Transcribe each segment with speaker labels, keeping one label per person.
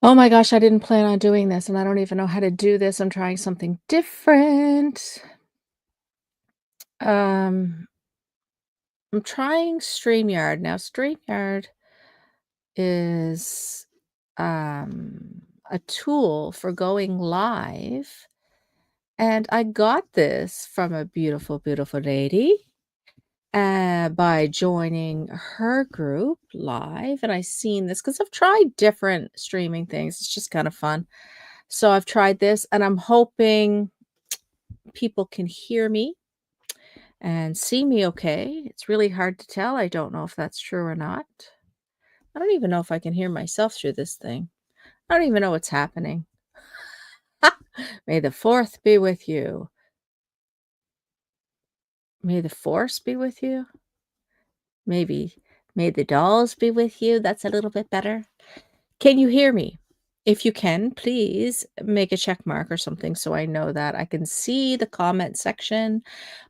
Speaker 1: Oh my gosh, I didn't plan on doing this, and I don't even know how to do this. I'm trying something different. Um, I'm trying StreamYard. Now, StreamYard is a tool for going live, and I got this from a beautiful, beautiful lady by joining her group live. And I seen this because I've tried different streaming things. It's just kind of fun. So I've tried this, and I'm hoping people can hear me and see me okay. It's really hard to tell. I don't know if that's true or not. I don't even know if I can hear myself through this thing. I don't even know what's happening. May the fourth be with you. May the force be with you. Maybe may the dolls be with you. That's a little bit better. Can you hear me? If you can, please make a check mark or something so I know that I can see the comment section,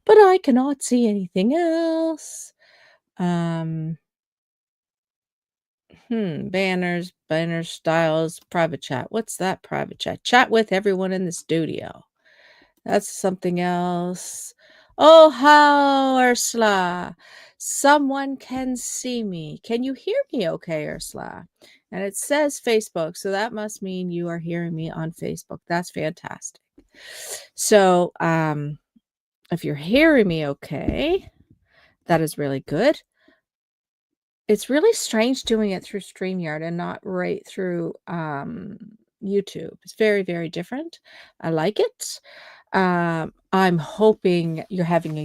Speaker 1: but I cannot see anything else. Um, banners, styles, private chat. What's that private chat? Chat with everyone in the studio. That's something else. Oh, how, Ursula. Someone can see me. Can you hear me okay, Ursula? And it says Facebook, so that must mean you are hearing me on Facebook. That's fantastic. So, if you're hearing me okay, that is really good. It's really strange doing it through StreamYard and not right through, YouTube. It's very, very different. I like it. I'm hoping you're having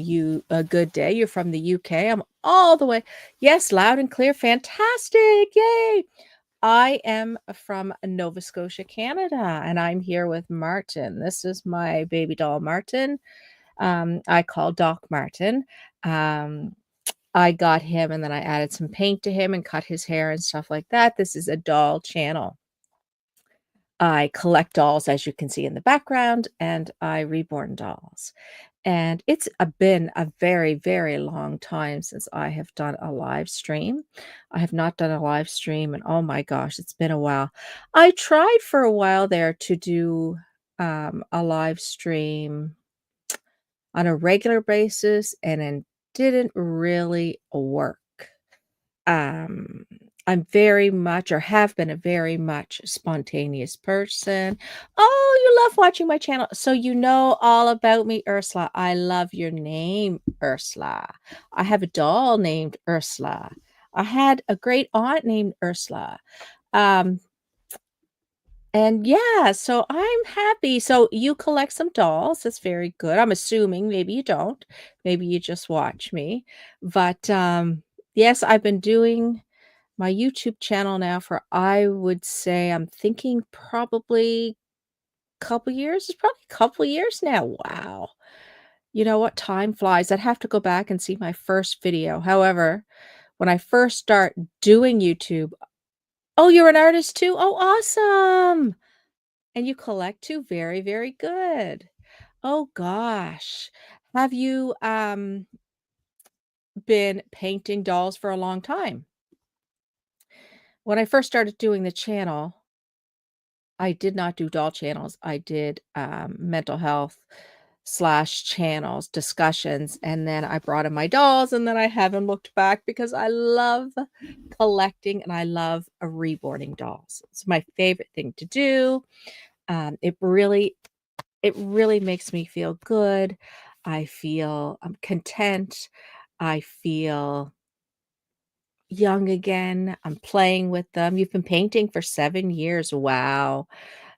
Speaker 1: a good day. You're from the UK. I'm all the way yes, loud and clear. Fantastic. Yay. I am from Nova Scotia, Canada, and I'm here with Martin. This is my baby doll, Martin. I call Doc Martin. Um, I got him and then I added some paint to him and cut his hair and stuff like that. This is a doll channel. I collect dolls, as you can see in the background, and I reborn dolls. And it's been a very, very long time since I have done a live stream. I have not done a live stream, and oh my gosh, it's been a while. I tried for a while there to do a live stream on a regular basis, and it didn't really work. Um, I'm very much or have been a very much spontaneous person. Oh, you love watching my channel. So you know all about me, Ursula. I love your name, Ursula. I have a doll named Ursula. I had a great aunt named Ursula. Um, and yeah, so I'm happy. So you collect some dolls. That's very good. I'm assuming maybe you don't. Maybe you just watch me. But yes, I've been doing my YouTube channel now for I would say I'm thinking probably couple years. It's probably a couple years now. Wow. You know what? Time flies. I'd have to go back and see my first video. However, when I first start doing YouTube, oh, you're an artist too? Oh, awesome. And you collect too? Very, very good. Oh gosh. Have you been painting dolls for a long time? When I first started doing the channel, I did not do doll channels. I did, mental health slash channels, discussions, and then I brought in my dolls, and then I haven't looked back because I love collecting and I love, reborning dolls. It's my favorite thing to do. It really makes me feel good. I feel, content. I feel young again. I'm playing with them. You've been painting for 7 years. Wow.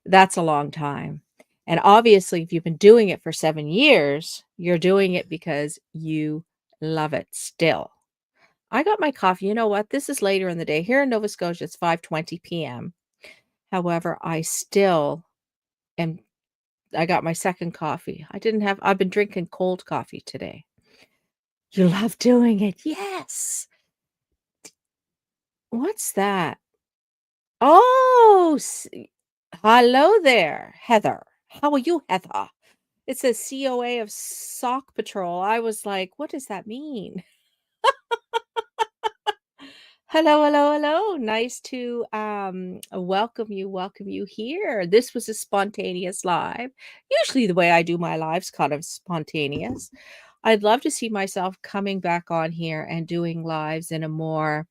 Speaker 1: That's a long time. And obviously, if you've been doing it for 7 years, you're doing it because you love it still. I got my coffee. You know what? This is later in the day. Here in Nova Scotia, it's 5:20 PM. However, am I got my second coffee. I've been drinking cold coffee today. You love doing it. Yes. What's that? Oh, hello there, Heather. How are you, Heather? It says COA of Sock Patrol. I was like, what does that mean? Hello, hello, hello. Nice to welcome you here. This was a spontaneous live. Usually the way I do my lives kind of spontaneous. I'd love to see myself coming back on here and doing lives in a more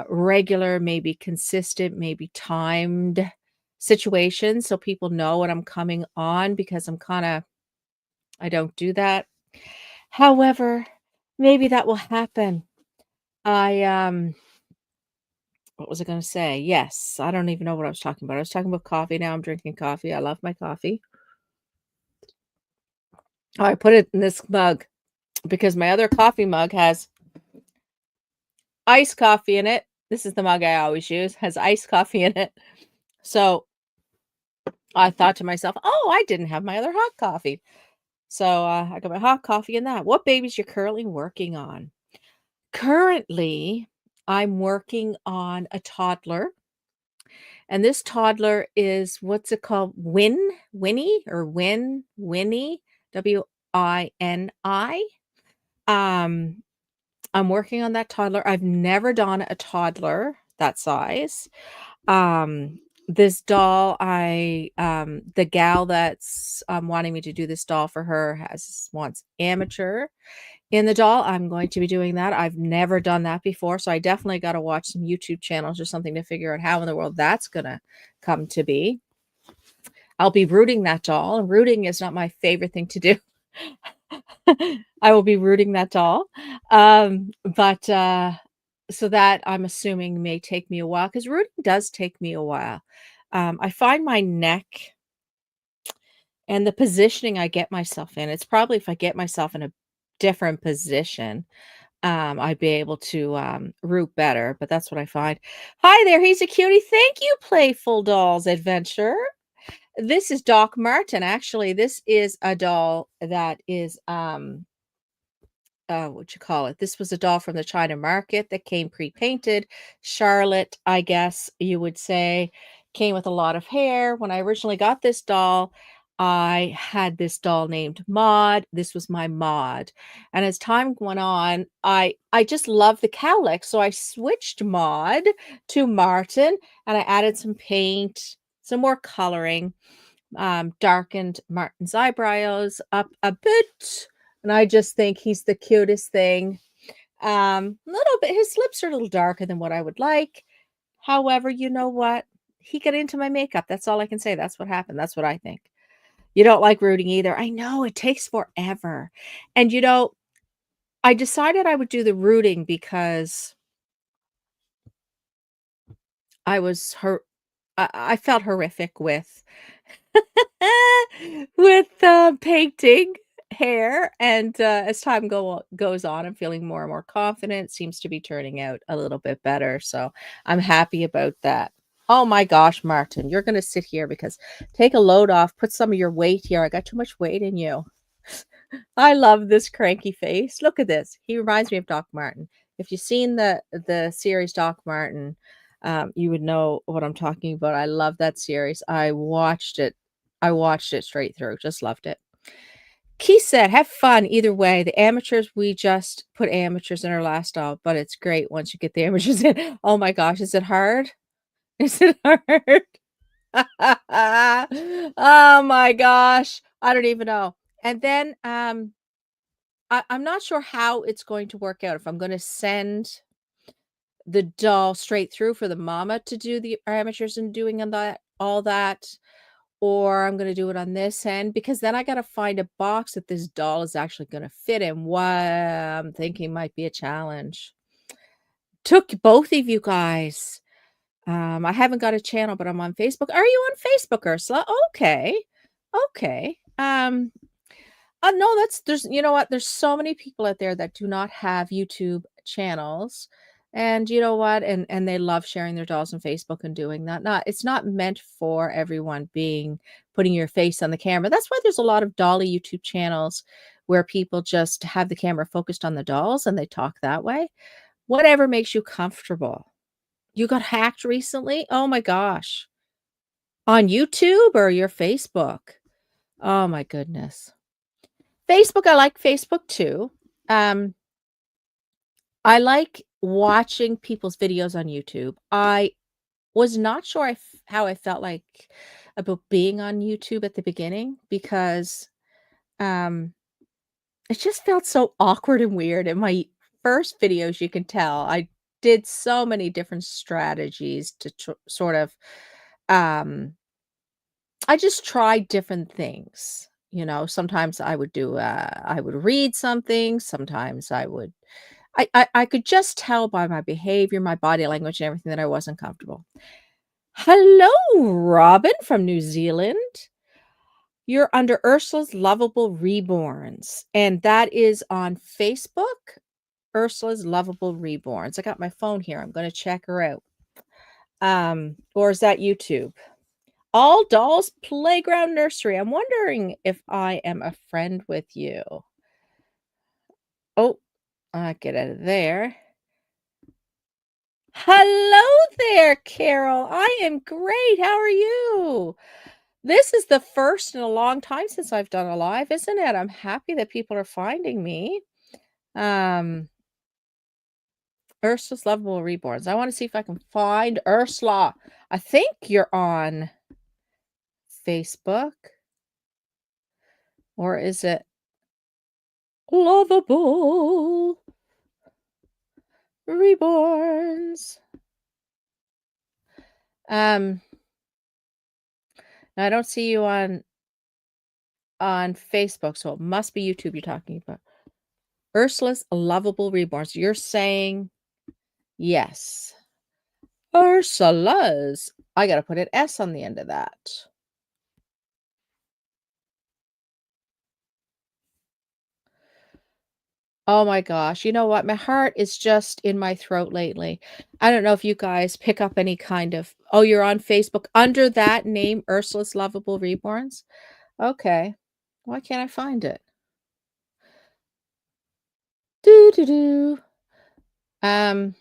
Speaker 1: regular, maybe consistent, maybe timed situation so people know when I'm coming on because I don't do that. However, maybe that will happen. I What was I gonna say? Yes, I don't even know what I was talking about. I was talking about coffee, now I'm drinking coffee. I love my coffee. Oh, I put it in this mug because my other coffee mug has iced coffee in it. This is the mug I always use, has iced coffee in it. So, I thought to myself, "Oh, I didn't have my other hot coffee." So, I got my hot coffee in that. What babies you're currently working on? Currently, I'm working on a toddler. And this toddler is what's it called? Winnie or Winnie, Wini. Um, I'm working on that toddler. I've never done a toddler that size. This doll, the gal that's wanting me to do this doll for her wants amateur in the doll. I'm going to be doing that. I've never done that before, so I definitely got to watch some YouTube channels or something to figure out how in the world that's gonna come to be. I'll be rooting that doll, and rooting is not my favorite thing to do. I will be rooting that doll. But so that I'm assuming may take me a while because rooting does take me a while. I find my neck and the positioning I get myself in, it's probably if I get myself in a different position, I'd be able to root better, but that's what I find. Hi there, he's a cutie. Thank you, Playful Dolls Adventure. This is Doc Martin. Actually, this is a doll that is what you call it? This was a doll from the China market that came pre-painted. Charlotte, I guess you would say, came with a lot of hair. When I originally got this doll, I had this doll named Maud. This was my Maud. And as time went on, I just love the cowlick. So I switched Maud to Martin and I added some paint, some more coloring, darkened Martin's eyebrows up a bit, and I just think he's the cutest thing. Little bit his lips are a little darker than what I would like. However, you know what? He got into my makeup. That's all I can say. That's what happened. That's what I think. You don't like rooting either. I know it takes forever. And I decided I would do the rooting because I was hurt. I felt horrific with painting hair, and, as time goes on, I'm feeling more and more confident, seems to be turning out a little bit better, so I'm happy about that. Oh my gosh, Martin, you're gonna sit here because take a load off, put some of your weight here, I got too much weight in you. I love this cranky face. Look at this. He reminds me of Doc Martin. If you've seen the series Doc Martin, you would know what I'm talking about. I love that series. I watched it. I watched it straight through. Just loved it. Keith said, "Have fun either way. The amateurs, we just put amateurs in our last stall, but it's great once you get the amateurs in." Oh my gosh, is it hard? Is it hard? Oh my gosh, I don't even know. And then I'm not sure how it's going to work out, if I'm gonna send the doll straight through for the mama to do the amateurs and doing all that, or I'm gonna do it on this end, because then I gotta find a box that this doll is actually gonna fit in, what I'm thinking might be a challenge. Took both of you guys. I haven't got a channel, but I'm on Facebook. Are you on Facebook, Ursula? Okay. Okay. No, there's you know what? There's so many people out there that do not have YouTube channels. And you know what? And they love sharing their dolls on Facebook and doing that. Not It's not meant for everyone putting your face on the camera. That's why there's a lot of dolly YouTube channels where people just have the camera focused on the dolls and they talk that way. Whatever makes you comfortable. You got hacked recently? Oh my gosh. On YouTube or your Facebook? Oh my goodness. Facebook, I like Facebook too. Um, I like watching people's videos on YouTube. I was not sure how I felt like about being on YouTube at the beginning because, um, it just felt so awkward and weird. In my first videos, you can tell, I did so many different strategies to sort of, um I just tried different things, sometimes I would read something, sometimes I could just tell by my behavior, my body language, and everything that I wasn't comfortable. Hello, Robin from New Zealand. You're under Ursula's Lovable Reborns, and that is on Facebook, Ursula's Lovable Reborns. I got my phone here. I'm gonna check her out. Or is that YouTube? All Dolls Playground Nursery. I'm wondering if I am a friend with you. Oh, get out of there. Hello there, Carol. I am great. How are you? This is the first in a long time since I've done a live, isn't it? I'm happy that people are finding me. Um, Ursula's Lovable Reborns. I want to see if I can find Ursula. I think you're on Facebook. Or is it Lovable Reborns? No, I don't see you on Facebook, so it must be YouTube you're talking about. Ursula's Lovable Reborns. You're saying yes. Ursula's. I gotta put an S on the end of that. Oh my gosh. You know what? My heart is just in my throat lately. I don't know if you guys pick up any kind of, oh, you're on Facebook under that name, Ursula's Lovable Reborns? Okay. Why can't I find it? Do do do. Um,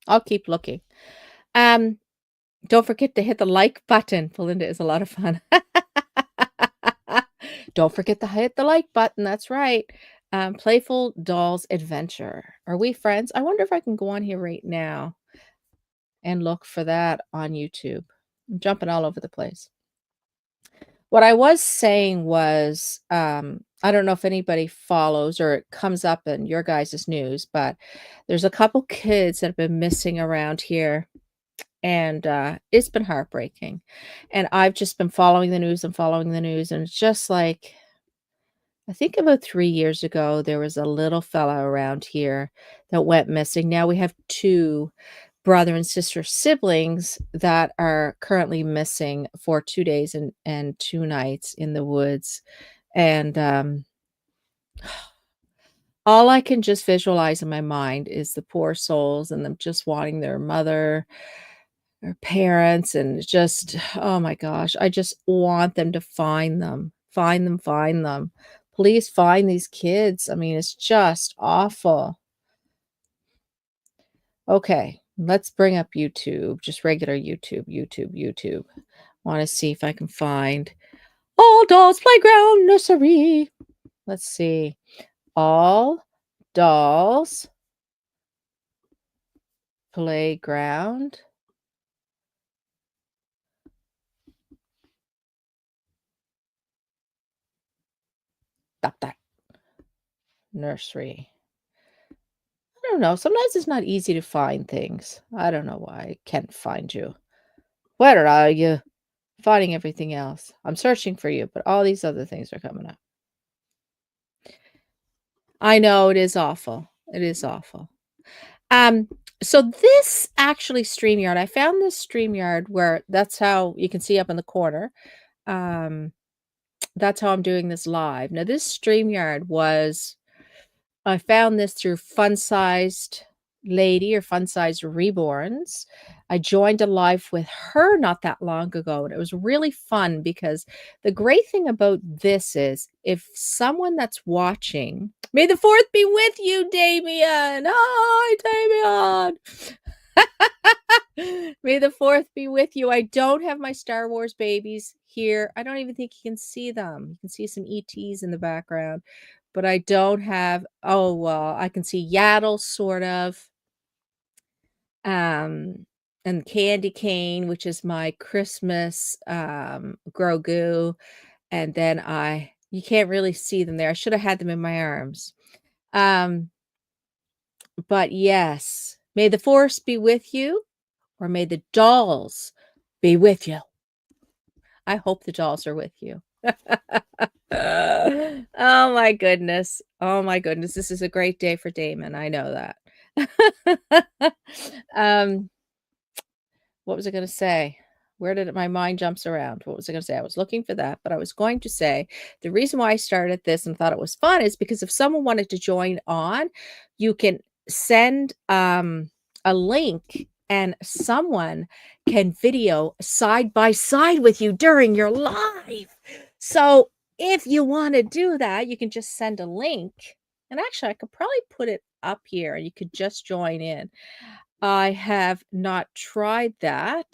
Speaker 1: I'll keep looking. Um, don't forget to hit the like button. Belinda is a lot of fun. Don't forget to hit the like button. That's right. Playful Dolls Adventure. Are we friends? I wonder if I can go on here right now and look for that on YouTube. I'm jumping all over the place. What I was saying was, I don't know if anybody follows or it comes up in your guys' news, but there's a couple kids that have been missing around here, and it's been heartbreaking. And I've just been following the news and following the news, and it's just like I think about 3 years ago, there was a little fella around here that went missing. Now we have 2 brother and sister siblings that are currently missing for 2 days and 2 nights in the woods, and, all I can just visualize in my mind is the poor souls and them just wanting their mother, their parents, and just oh my gosh, I just want them to find them. Find them, find them. Please find these kids. I mean, it's just awful. Okay, let's bring up YouTube, just regular YouTube. Wanna see if I can find All Dolls Playground Nursery. Let's see. All Dolls Playground dot dot nursery. I don't know, sometimes it's not easy to find things. I don't know why I can't find you. Where are you? Finding everything else. I'm searching for you, but all these other things are coming up. I know, it is awful. It is awful. Um, so this actually StreamYard, I found this StreamYard where that's how you can see up in the corner. Um, that's how I'm doing this live. Now this StreamYard was I found this through Fun Sized Lady or Fun Sized Reborns. I joined a live with her not that long ago, and it was really fun because the great thing about this is if someone that's watching, may the fourth be with you, Damien. Hi, Damien. May the fourth be with you. I don't have my Star Wars babies here. I don't even think you can see them. You can see some ETs in the background. but I don't have, oh, well, I can see Yaddle sort of. And Candy Cane, which is my Christmas Grogu. And then you can't really see them there. I should have had them in my arms. But yes, may the force be with you, or may the dolls be with you. I hope the dolls are with you. Oh my goodness. Oh my goodness. This is a great day for Damon. I know that. um, what was I going to say? Where did my mind jumps around? What was I going to say? I was looking for that, but I was going to say the reason why I started this and thought it was fun is because if someone wanted to join on, you can send a link and someone can video side by side with you during your live. So if you want to do that, you can just send a link. And actually, I could probably put it up here and you could just join in. I have not tried that.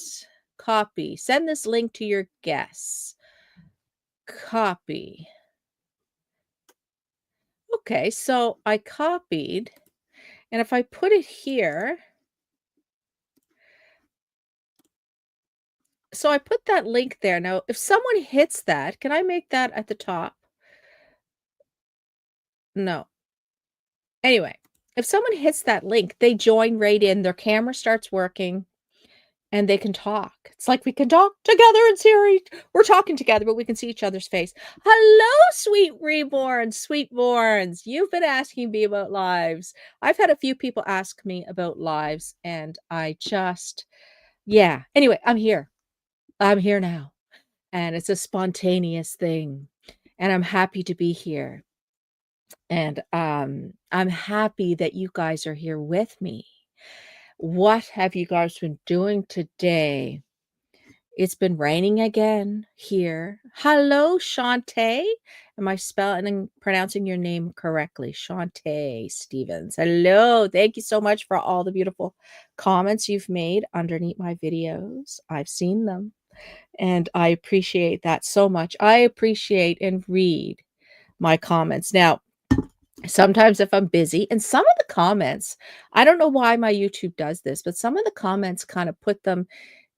Speaker 1: Copy. Send this link to your guests. Copy. Okay, so I copied. And if I put it here, so I put that link there. Now, if someone hits that, can I make that at the top? No. Anyway, if someone hits that link, they join right in. Their camera starts working and they can talk. It's like we can talk together in Siri. We're talking together, but we can see each other's face. Hello, sweet reborns, sweetborns. You've been asking me about lives. I've had a few people ask me about lives, and I just, yeah. Anyway, I'm here. I'm here now. And it's a spontaneous thing. And I'm happy to be here. And I'm happy that you guys are here with me. What have you guys been doing today? It's been raining again here. Hello, Shantae. Am I spelling and pronouncing your name correctly? Shantae Stevens. Hello. Thank you so much for all the beautiful comments you've made underneath my videos. I've seen them and I appreciate that so much. I appreciate and read my comments. Now, sometimes if I'm busy, and some of the comments, I don't know why my YouTube does this, but some of the comments kind of put them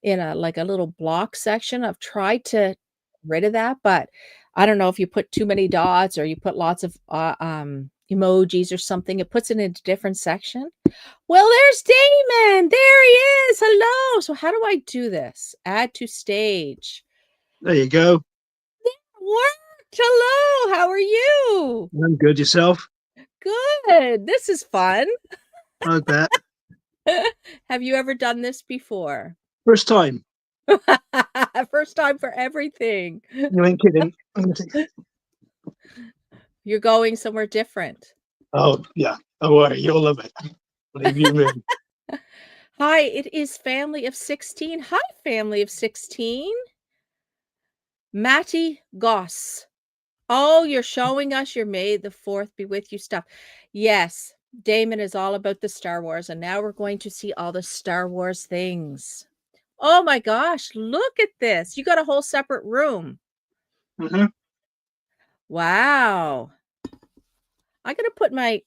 Speaker 1: in a like a little block section. I've tried to get rid of that, but I don't know if you put too many dots or you put lots of emojis or something, it puts it in a different section. Well, there's Damon. There he is. Hello. So how do I do this? Add to stage.
Speaker 2: There you go.
Speaker 1: Worked. Hello. How are you?
Speaker 2: I'm good. Yourself?
Speaker 1: Good. This is fun.
Speaker 2: I bet.
Speaker 1: Have you ever done this before?
Speaker 2: First time.
Speaker 1: First time for everything.
Speaker 2: You ain't kidding.
Speaker 1: You're going somewhere different.
Speaker 2: Oh, yeah. Don't worry. You'll love it. Believe you me.
Speaker 1: Hi, it is family of 16. Hi, family of 16. Matty Goss. Oh, you're showing us your May the 4th be with you stuff. Yes, Damon is all about the Star Wars, and now we're going to see all the Star Wars things. Oh my gosh, look at this. You got a whole separate room.
Speaker 2: Mm-hmm.
Speaker 1: Wow. I'm going to put my,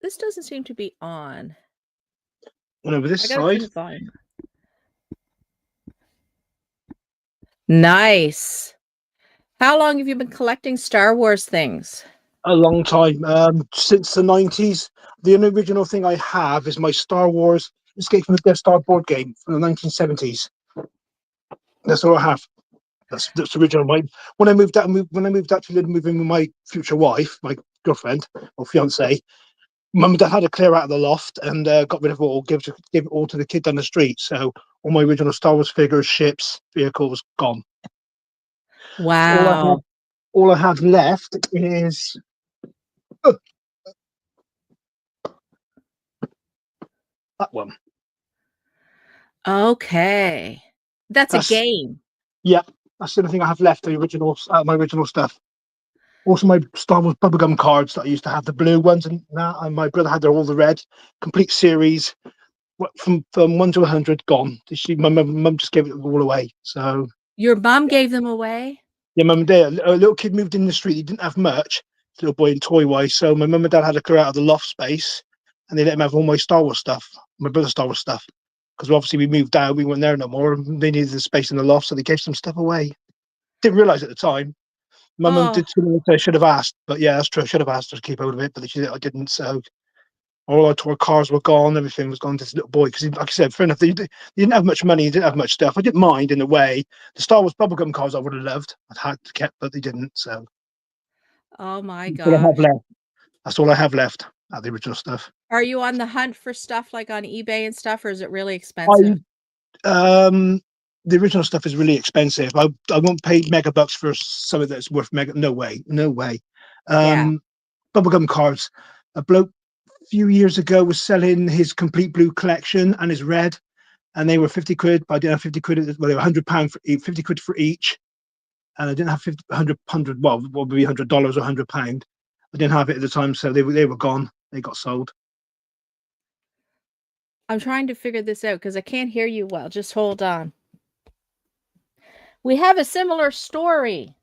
Speaker 1: this doesn't seem to be on.
Speaker 2: And over this
Speaker 1: I got to turn
Speaker 2: side.
Speaker 1: the volume. Nice. How long have you been collecting Star Wars things?
Speaker 2: A long time. Since the 90s. The only original thing I have is my Star Wars Escape from the Death Star board game from the 1970s. That's all I have. That's original. When I moved out to move in with my future wife, my girlfriend or fiance, Mum and Dad had to clear out of the loft and got rid of it all, give it all to the kid down the street. So all my original Star Wars figures, ships, vehicles gone.
Speaker 1: Wow.
Speaker 2: All I have left is that one.
Speaker 1: Okay. That's a game.
Speaker 2: Yeah, that's the only thing I have left. The original, my original stuff. Also, my Star Wars bubblegum cards that I used to have, the blue ones, and that. And my brother had all the red, complete series. From 1 to 100, gone. My mum just gave it all away. So
Speaker 1: your mum gave them away?
Speaker 2: Yeah, mum and dad. A little kid moved in the street. He didn't have much. little boy in toy wise. So my mum and dad had to clear out of the loft space, and they let him have all my Star Wars stuff, my brother's Star Wars stuff, because obviously we moved out, we weren't there no more, and they needed the space in the loft, so they gave some stuff away. Didn't realise at the time. My mum
Speaker 1: Oh,
Speaker 2: did something I should have asked, but yeah, that's true. I should have asked her to keep hold of it, but I didn't. So all our toy cars were gone, everything was gone to this little boy. Because, like I said, fair enough, he didn't have much money, he didn't have much stuff. I didn't mind in a way. The Star Wars bubblegum cars I would have loved, I'd had to kept, but they didn't. So
Speaker 1: oh my
Speaker 2: that's all I have
Speaker 1: gosh.
Speaker 2: left. That's all I have left at the original stuff.
Speaker 1: Are you on the hunt for stuff like on eBay and stuff, or is it really expensive?
Speaker 2: I the original stuff is really expensive. I won't pay mega bucks for something that's worth mega. No way, no way.
Speaker 1: Yeah.
Speaker 2: Bubblegum cards. A bloke a few years ago was selling his complete blue collection and his red, and they were 50 quid. But I didn't have 50 quid. Well, they were £100 for 50 quid for each, and I didn't have 50, 100. Well, what would be $100 or £100? I didn't have it at the time, so they were gone. They got sold.
Speaker 1: I'm trying to figure this out because I can't hear you well. Just hold on. We have a similar story.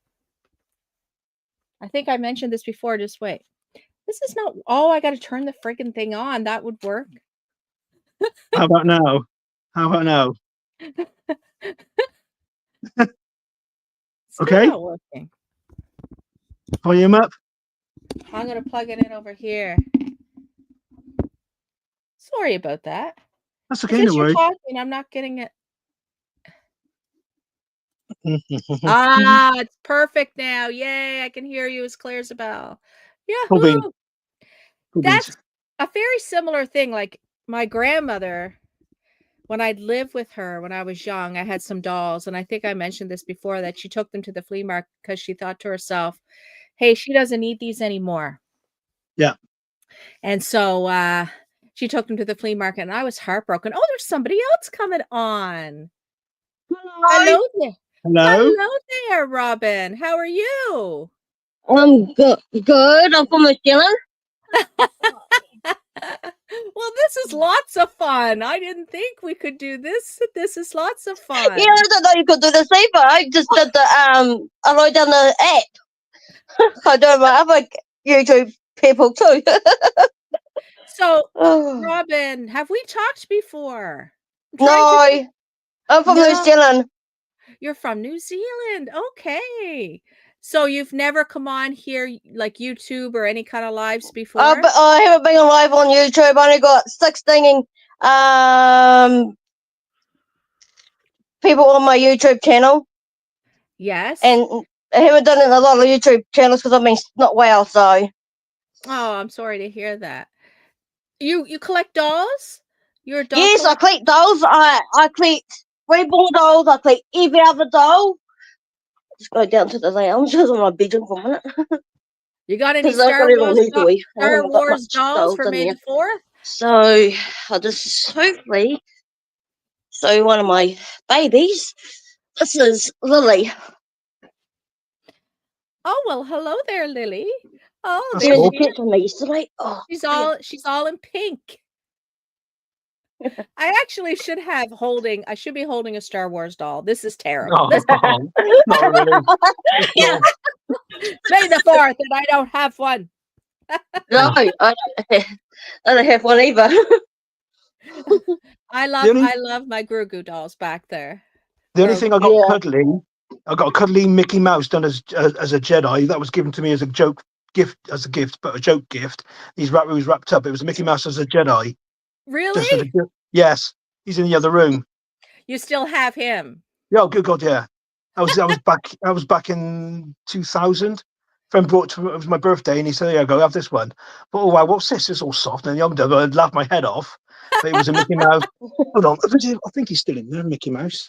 Speaker 1: I think I mentioned this before. Just wait. This is not. Oh, I got to turn the friggin' thing on. That would work.
Speaker 2: How about now? How about now?
Speaker 1: Still
Speaker 2: Okay,
Speaker 1: not working.
Speaker 2: volume up.
Speaker 1: I'm going to plug it in over here. Sorry about that.
Speaker 2: That's
Speaker 1: Is
Speaker 2: okay, no
Speaker 1: this you
Speaker 2: worries.
Speaker 1: talking? I'm not getting it. Ah, it's perfect now. Yay, I can hear you as clear as a bell.
Speaker 2: Cool beans.
Speaker 1: Yahoo!
Speaker 2: Cool beans.
Speaker 1: That's a very similar thing. Like my grandmother, when I'd lived with her when I was young, I had some dolls. And I think I mentioned this before that she took them to the flea market because she thought to herself, hey, she doesn't need these anymore.
Speaker 2: Yeah.
Speaker 1: And so she took them to the flea market and I was heartbroken. Oh, there's somebody else coming on.
Speaker 3: Hi.
Speaker 1: Hello there.
Speaker 2: Hello.
Speaker 1: Hello there, Robin. How are you?
Speaker 3: I'm good. I'm from New Zealand.
Speaker 1: Well, this is lots of fun. I didn't think we could do this. This is lots of fun.
Speaker 3: Yeah, I didn't know you could do this either. I just did the I wrote down the app. I do my other YouTube people too.
Speaker 1: So,
Speaker 3: Oh,
Speaker 1: Robin, have we talked before? I'm
Speaker 3: no,
Speaker 1: trying to
Speaker 3: I'm from New
Speaker 1: No,
Speaker 3: Zealand.
Speaker 1: you're from New Zealand. Okay. So you've never come on here like YouTube or any kind of lives before?
Speaker 3: But I haven't been live on YouTube. I only got 16 people on my YouTube channel,
Speaker 1: Yes.
Speaker 3: and I haven't done it in a lot of YouTube channels because I've been not well. So
Speaker 1: Oh, I'm sorry to hear that. You collect dolls? You're a doll
Speaker 3: yes, I
Speaker 1: collector?
Speaker 3: collect dolls. I collect reborn dolls. I collect every other doll. Just go down to the lounge. I was on my bedroom for a minute.
Speaker 1: You got any
Speaker 3: Because I've
Speaker 1: Star
Speaker 3: got it all
Speaker 1: Wars
Speaker 3: legally. I
Speaker 1: Star
Speaker 3: haven't got
Speaker 1: Wars
Speaker 3: much
Speaker 1: dolls
Speaker 3: dolls
Speaker 1: for
Speaker 3: in
Speaker 1: May
Speaker 3: there.
Speaker 1: the 4th?
Speaker 3: So I'll just hopefully show one of my babies. This is Lily.
Speaker 1: Oh, well, hello there, Lily. Oh,
Speaker 2: That's
Speaker 3: She
Speaker 1: there
Speaker 3: was
Speaker 1: she
Speaker 2: cool.
Speaker 1: is.
Speaker 3: attempting me yesterday. Oh,
Speaker 1: She's all in pink. I actually should be holding a Star Wars doll. This is terrible. This
Speaker 2: Oh, not really. That's
Speaker 3: yeah.
Speaker 2: cool.
Speaker 1: May the 4th and I don't have one.
Speaker 3: No, I don't have one either.
Speaker 1: I
Speaker 2: The only
Speaker 1: love my Grogu dolls back there.
Speaker 2: the only
Speaker 1: They're
Speaker 2: thing I got
Speaker 3: Yeah.
Speaker 2: cuddly, I got a cuddly Mickey Mouse done as a Jedi. That was given to me as a gift, but a joke gift. He was wrapped up. It was a Mickey Mouse as a Jedi. Just as a
Speaker 1: Really?
Speaker 2: gift. Yes, he's in the other room.
Speaker 1: You still have him.
Speaker 2: Yeah, oh, good God, yeah. I was back in 2000. Friend it was my birthday, and he said, "Yeah, go have this one." But oh wow, what's this? It's all soft and young. I'd laugh my head off. But it was a Mickey Mouse. Hold on, I think he's still in there, Mickey Mouse.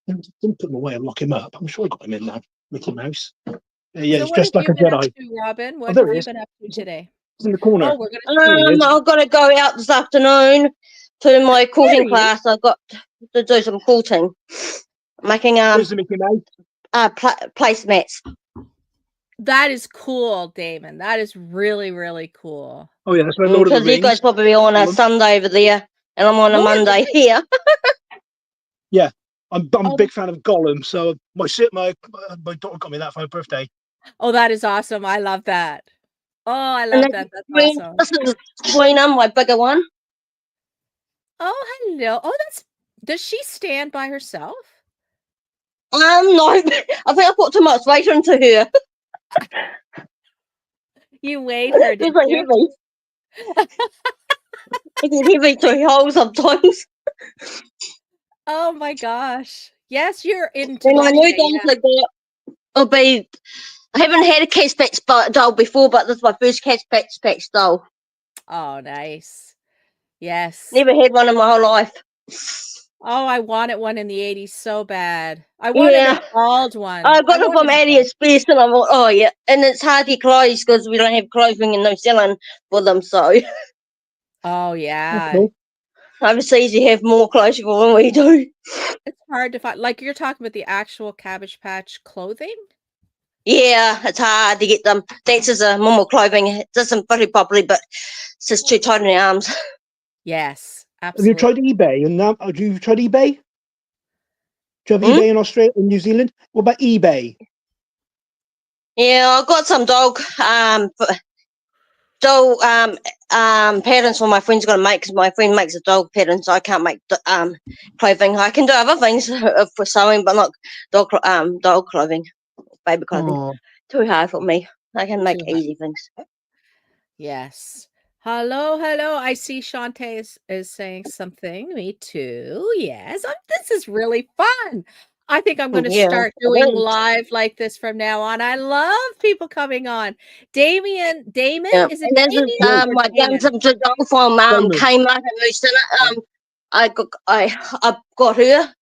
Speaker 2: Didn't put him away and lock him up. I'm sure I got him in there, Mickey Mouse. Yeah,
Speaker 1: So
Speaker 2: he's
Speaker 1: what have
Speaker 2: dressed like
Speaker 1: you
Speaker 2: a
Speaker 1: been up
Speaker 2: Jedi.
Speaker 1: to, Robin?
Speaker 2: Oh,
Speaker 1: What
Speaker 2: there
Speaker 1: have
Speaker 2: he
Speaker 1: you
Speaker 2: is.
Speaker 1: been up to today?
Speaker 2: He's in the corner.
Speaker 1: Oh, we're gonna
Speaker 3: I've got to go out this afternoon to my quilting
Speaker 1: Really?
Speaker 3: class. I've got to do some quilting, making
Speaker 2: Where's the Mickey Mouse?
Speaker 3: placemats.
Speaker 1: That is cool, Damon. That is really, really cool.
Speaker 2: Oh yeah, that's where Lord of the
Speaker 3: Because you guys
Speaker 2: Rings.
Speaker 3: probably on a
Speaker 2: Gollum.
Speaker 3: Sunday over there, and I'm on a
Speaker 1: Lord of the
Speaker 3: Monday
Speaker 1: Rings.
Speaker 3: here.
Speaker 2: Yeah, I'm a
Speaker 1: Oh,
Speaker 2: big fan of Gollum. So my daughter got me that for my birthday.
Speaker 1: oh, that is awesome. I love that. I
Speaker 3: And
Speaker 1: love
Speaker 3: then
Speaker 1: that. That's
Speaker 3: green,
Speaker 1: awesome.
Speaker 3: this is Queen, my bigger one.
Speaker 1: Oh, hello. Oh, does she stand by herself?
Speaker 3: No, I think I put too much weight into her.
Speaker 1: You weighed her,
Speaker 3: She's
Speaker 1: did
Speaker 3: like
Speaker 1: you?
Speaker 3: heavy. It's heavy to hold sometimes.
Speaker 1: Oh my gosh. Yes, you're into
Speaker 3: And I
Speaker 1: loving
Speaker 3: knew
Speaker 1: it.
Speaker 3: dolls
Speaker 1: Yeah.
Speaker 3: like that will be. I haven't had a Catch Patch doll before, but this is my first Catch Patch doll.
Speaker 1: Oh, nice. Yes.
Speaker 3: Never had one in my whole life.
Speaker 1: Oh, I wanted one in the 80s so bad. I wanted a
Speaker 3: Yeah.
Speaker 1: bald one.
Speaker 3: I
Speaker 1: I
Speaker 3: got it from
Speaker 1: wanted a bald.
Speaker 3: AliExpress and I thought, oh yeah. And it's hard to get clothes because we don't have clothing in New Zealand for them. So
Speaker 1: Oh,
Speaker 2: That's
Speaker 1: yeah.
Speaker 2: cool.
Speaker 3: overseas you have more clothes for than we do.
Speaker 1: It's hard to find. Like you're talking about the actual Cabbage Patch clothing?
Speaker 3: Yeah, it's hard to get them. That's just a normal clothing. It doesn't fit it properly, but it's just too tight in the arms.
Speaker 1: Yes,
Speaker 2: Have you
Speaker 1: absolutely.
Speaker 2: tried eBay? And now, have you tried eBay? Do you have
Speaker 3: Hmm?
Speaker 2: eBay in Australia and New Zealand? What about eBay?
Speaker 3: Yeah, I got some dog patterns for my friend's gonna make because my friend makes a dog pattern, so I can't make clothing. I can do other things for sewing, but not dog clothing, baby clothing.
Speaker 2: Oh,
Speaker 3: Too hard for me. I can make
Speaker 1: Too hard.
Speaker 3: easy things.
Speaker 1: Yes. Hello, hello. I see Shantae is saying something. Me too. Yes. This is really fun. I think I'm going to
Speaker 3: Yeah,
Speaker 1: start
Speaker 3: it
Speaker 1: doing
Speaker 3: is.
Speaker 1: live like this from now on. I love people coming on. Damon,
Speaker 3: Yeah,
Speaker 1: is it
Speaker 3: and this is
Speaker 2: no,
Speaker 1: Damien or
Speaker 3: my
Speaker 1: Damon?
Speaker 3: dog from
Speaker 2: Damon.
Speaker 3: Kmart in Houston. I got her.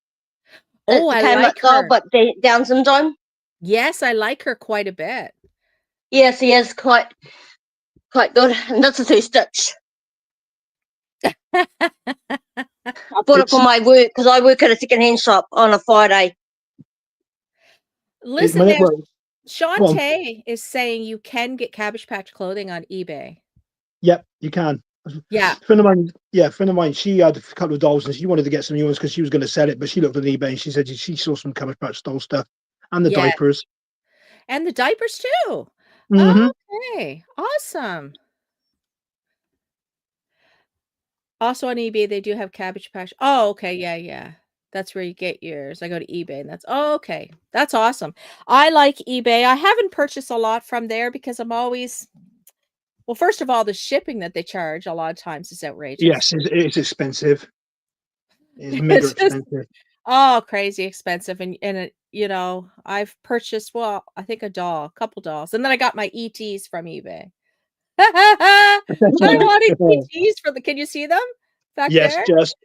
Speaker 1: Oh,
Speaker 3: It's a
Speaker 1: I
Speaker 3: Kmart
Speaker 1: like
Speaker 3: dog,
Speaker 1: her.
Speaker 3: but Down syndrome.
Speaker 1: Yes, I like her quite a bit.
Speaker 3: Yes, he is quite good. And this is her Stitch. I bought it for
Speaker 2: It's
Speaker 3: my work because I work at a second-hand shop on a Friday.
Speaker 1: Listen
Speaker 2: when it
Speaker 1: there.
Speaker 2: was. Go on.
Speaker 1: Shantae is saying you can get Cabbage Patch clothing on eBay.
Speaker 2: Yep, you can.
Speaker 1: Yeah.
Speaker 2: Friend of mine, yeah, friend of mine. She had a couple of dolls and she wanted to get some new ones because she was going to sell it. But she looked on eBay and she said she saw some Cabbage Patch doll stuff and the
Speaker 1: Yes.
Speaker 2: diapers.
Speaker 1: And the diapers too.
Speaker 2: Mm-hmm.
Speaker 1: Okay. Awesome. Also on eBay, they do have Cabbage Patch. Oh, okay. Yeah, yeah. That's where you get yours. I go to eBay and okay. That's awesome. I like eBay. I haven't purchased a lot from there because I'm always, well, first of all, the shipping that they charge a lot of times is outrageous.
Speaker 2: Yes, it's expensive. It's mega
Speaker 1: It's just,
Speaker 2: expensive.
Speaker 1: crazy expensive. And I've purchased, well, I think a couple dolls. And then I got my ETs from eBay. I wanted ETs can you see them back
Speaker 2: Yes,
Speaker 1: there?
Speaker 2: just.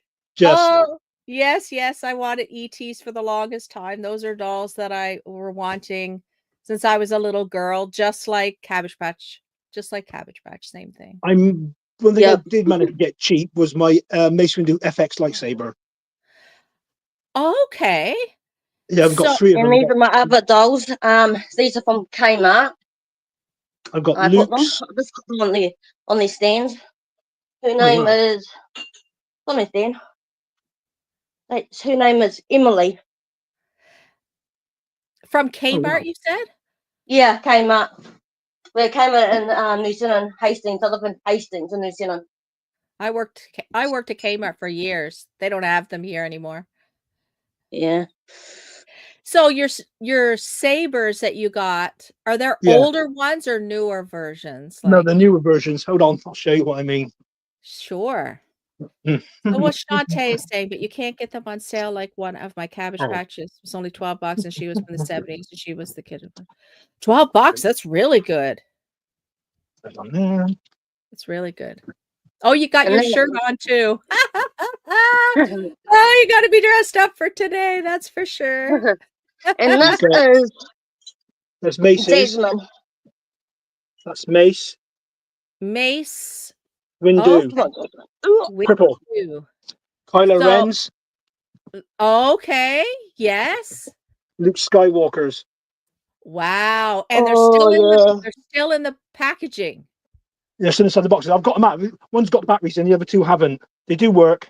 Speaker 1: Oh, yes, yes, I wanted ETs for the longest time. Those are dolls that I were wanting since I was a little girl, just like Cabbage Patch, same thing.
Speaker 2: One thing I
Speaker 3: Yep.
Speaker 2: did manage to get cheap was my Mace Windu FX lightsaber.
Speaker 1: Okay.
Speaker 2: Yeah, I've got
Speaker 1: So
Speaker 2: three of
Speaker 3: And
Speaker 2: them.
Speaker 3: these are my other dolls. These are from Kmart.
Speaker 2: I've got
Speaker 3: I put them.
Speaker 2: Luke's.
Speaker 3: I just put them on the stands. Her
Speaker 2: Oh
Speaker 3: name
Speaker 2: wow!
Speaker 3: is on the stand. Her name is Emily.
Speaker 1: from
Speaker 2: Oh
Speaker 1: Kmart,
Speaker 2: wow!
Speaker 1: you said?
Speaker 3: Yeah, Kmart. We came in New Zealand, Hastings. I live in Hastings in New Zealand.
Speaker 1: I worked at Kmart for years. They don't have them here anymore.
Speaker 3: Yeah.
Speaker 1: So your sabers that you got, are there
Speaker 2: Yeah,
Speaker 1: older ones or newer versions?
Speaker 2: no,
Speaker 1: Like,
Speaker 2: the newer versions. Hold on, I'll show you what I mean.
Speaker 1: sure. So what Shantae is saying, but you can't get them on sale like one of my Cabbage
Speaker 2: Oh,
Speaker 1: Patches. It was only $12 and she was from the 70s and she was the kid. $12, that's really good.
Speaker 2: there's one there.
Speaker 1: It's really good. Oh, you got
Speaker 3: And
Speaker 1: your
Speaker 3: then
Speaker 1: shirt on too. Oh, you gotta be dressed up for today, that's for sure.
Speaker 3: and
Speaker 2: You've
Speaker 3: this
Speaker 2: got
Speaker 3: is
Speaker 2: there's Mace's.
Speaker 3: Jasmine.
Speaker 2: That's Mace
Speaker 1: Mace.
Speaker 2: Windu.
Speaker 3: Come
Speaker 1: Okay.
Speaker 3: on, Jasmine. Ooh.
Speaker 1: With
Speaker 2: Purple.
Speaker 1: you.
Speaker 2: Kylo
Speaker 1: So,
Speaker 2: Ren's.
Speaker 1: okay, yes.
Speaker 2: Luke Skywalker's.
Speaker 1: Wow, and
Speaker 3: Oh yeah.
Speaker 1: they're still in the packaging.
Speaker 2: They're still inside the boxes. I've got them out. One's got batteries and the other two haven't. They do work.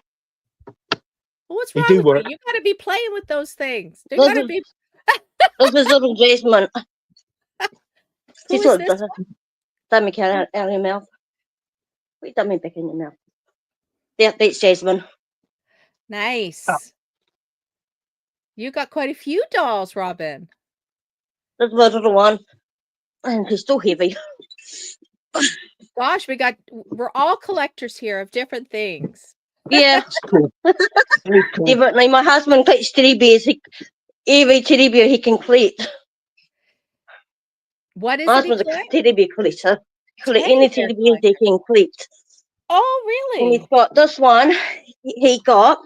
Speaker 1: Well, what's
Speaker 2: They
Speaker 1: wrong
Speaker 2: do
Speaker 1: with you?
Speaker 2: work.
Speaker 1: You gotta be playing with those things. They
Speaker 3: This
Speaker 1: gotta
Speaker 3: is
Speaker 1: be
Speaker 3: this is little Jasmine. She's
Speaker 1: who is
Speaker 3: sort of
Speaker 1: this
Speaker 3: different. tummy out of your mouth. Put your tummy back in your mouth. That's Jasmine.
Speaker 1: Nice. You got quite a few dolls, Robin.
Speaker 3: This is the little one. And he's still heavy.
Speaker 1: Gosh, we're all collectors here of different things.
Speaker 3: Yeah.
Speaker 2: That's cool. Very cool.
Speaker 3: Definitely. My husband collects teddy bears. Every teddy bear he can collect.
Speaker 1: What is
Speaker 3: My
Speaker 1: it?
Speaker 3: husband's a teddy bear collector. Collect
Speaker 1: Teddy
Speaker 3: any
Speaker 1: bear
Speaker 3: teddy bears he can collect.
Speaker 1: Oh,
Speaker 3: And he's
Speaker 1: really?
Speaker 3: got this one he got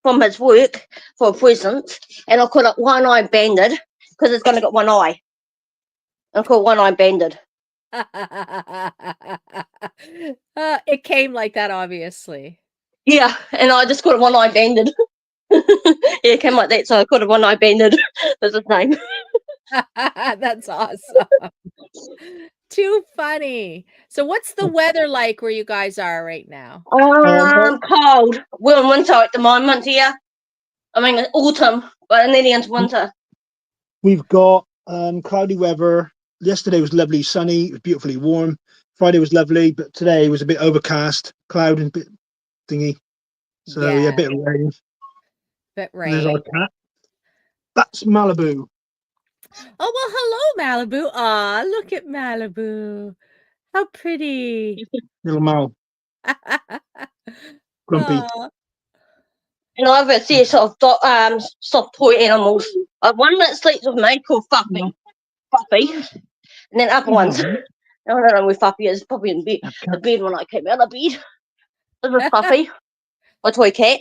Speaker 3: from his work for a present. And I call it One Eye Banded because it's going to get one eye. I call it One Eye Banded.
Speaker 1: It came like that, obviously.
Speaker 3: Yeah, and I just called it One Eye Banded. Yeah, it came like that, so I called it One Eye Banded. That's his name.
Speaker 1: That's awesome. Too funny. So what's the weather like where you guys are right now?
Speaker 3: Cold. We're in winter at the moment here. I mean, it's autumn, but nearly into winter.
Speaker 2: We've got cloudy weather. Yesterday was lovely, sunny. It was beautifully warm. Friday was lovely, but today was a bit overcast, cloud and a bit thingy. So yeah, a bit of rain.
Speaker 1: Bit
Speaker 2: And there's our
Speaker 1: rain.
Speaker 2: cat. That's Malibu.
Speaker 1: Oh, well, hello, Malibu. Aw, look at Malibu. How pretty.
Speaker 2: Little Mal, grumpy.
Speaker 1: Aw.
Speaker 3: And I've got see sort of soft toy animals. One that sleeps with me called Fuffy. And then other ones. I don't know where Fuffy is. Probably in bed. The bed when I came out of bed. This is Fuffy, my toy cat.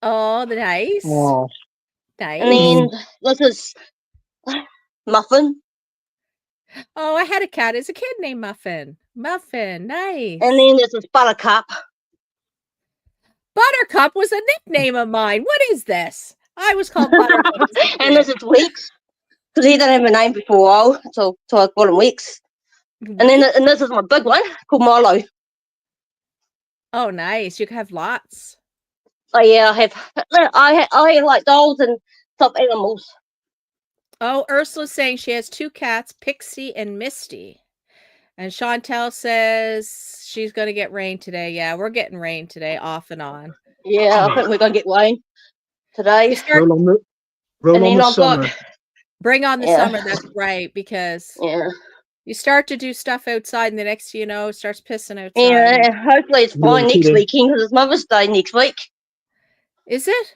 Speaker 1: Oh, nice.
Speaker 2: Oh.
Speaker 1: Nice.
Speaker 3: And then this is Muffin.
Speaker 1: Oh, I had a cat as a kid named Muffin. Muffin, nice.
Speaker 3: And then there's this Buttercup.
Speaker 1: Buttercup was a nickname of mine. What is this? I was called Buttercup.
Speaker 3: And this is Weeks. Because he didn't have a name before a while, so I call him Weeks. And then and this is my big one called Milo.
Speaker 1: Oh, nice. You can have lots.
Speaker 3: Oh yeah, I like dolls and stuffed animals.
Speaker 1: Oh, Ursula's saying she has 2 cats, Pixie and Misty. And Chantel says she's going to get rain today. Yeah, we're getting rain today, off and on.
Speaker 3: Yeah, I think we're going to get rain today.
Speaker 2: Roll on the summer.
Speaker 1: Bring on the summer, that's right, because
Speaker 3: yeah,
Speaker 1: you start to do stuff outside and the next thing you know, it starts pissing outside.
Speaker 3: Yeah, hopefully it's fine next weekend because it's Mother's Day next week.
Speaker 1: Is it?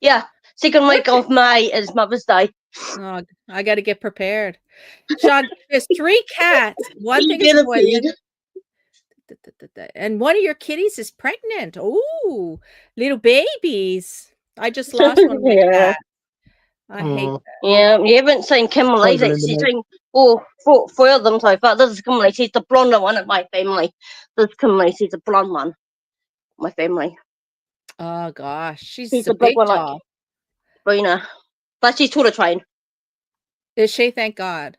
Speaker 3: Yeah, second week of May is Mother's Day.
Speaker 1: Oh, I got to get prepared. Sean, there's 3 cats. One thing is boy, and one of your kitties is pregnant. Oh, little babies. I just lost one of my cats. I hate that.
Speaker 3: Yeah, you haven't seen Kimberly. She's seen four of them so far. This is Kimberly. She's the blonde one of my family. This is Kimberly. She's the blonde one. My family.
Speaker 1: Oh gosh, she's
Speaker 3: a
Speaker 1: big
Speaker 3: one
Speaker 1: doll.
Speaker 3: like Brina. But she's taught to train.
Speaker 1: Is she? Thank God.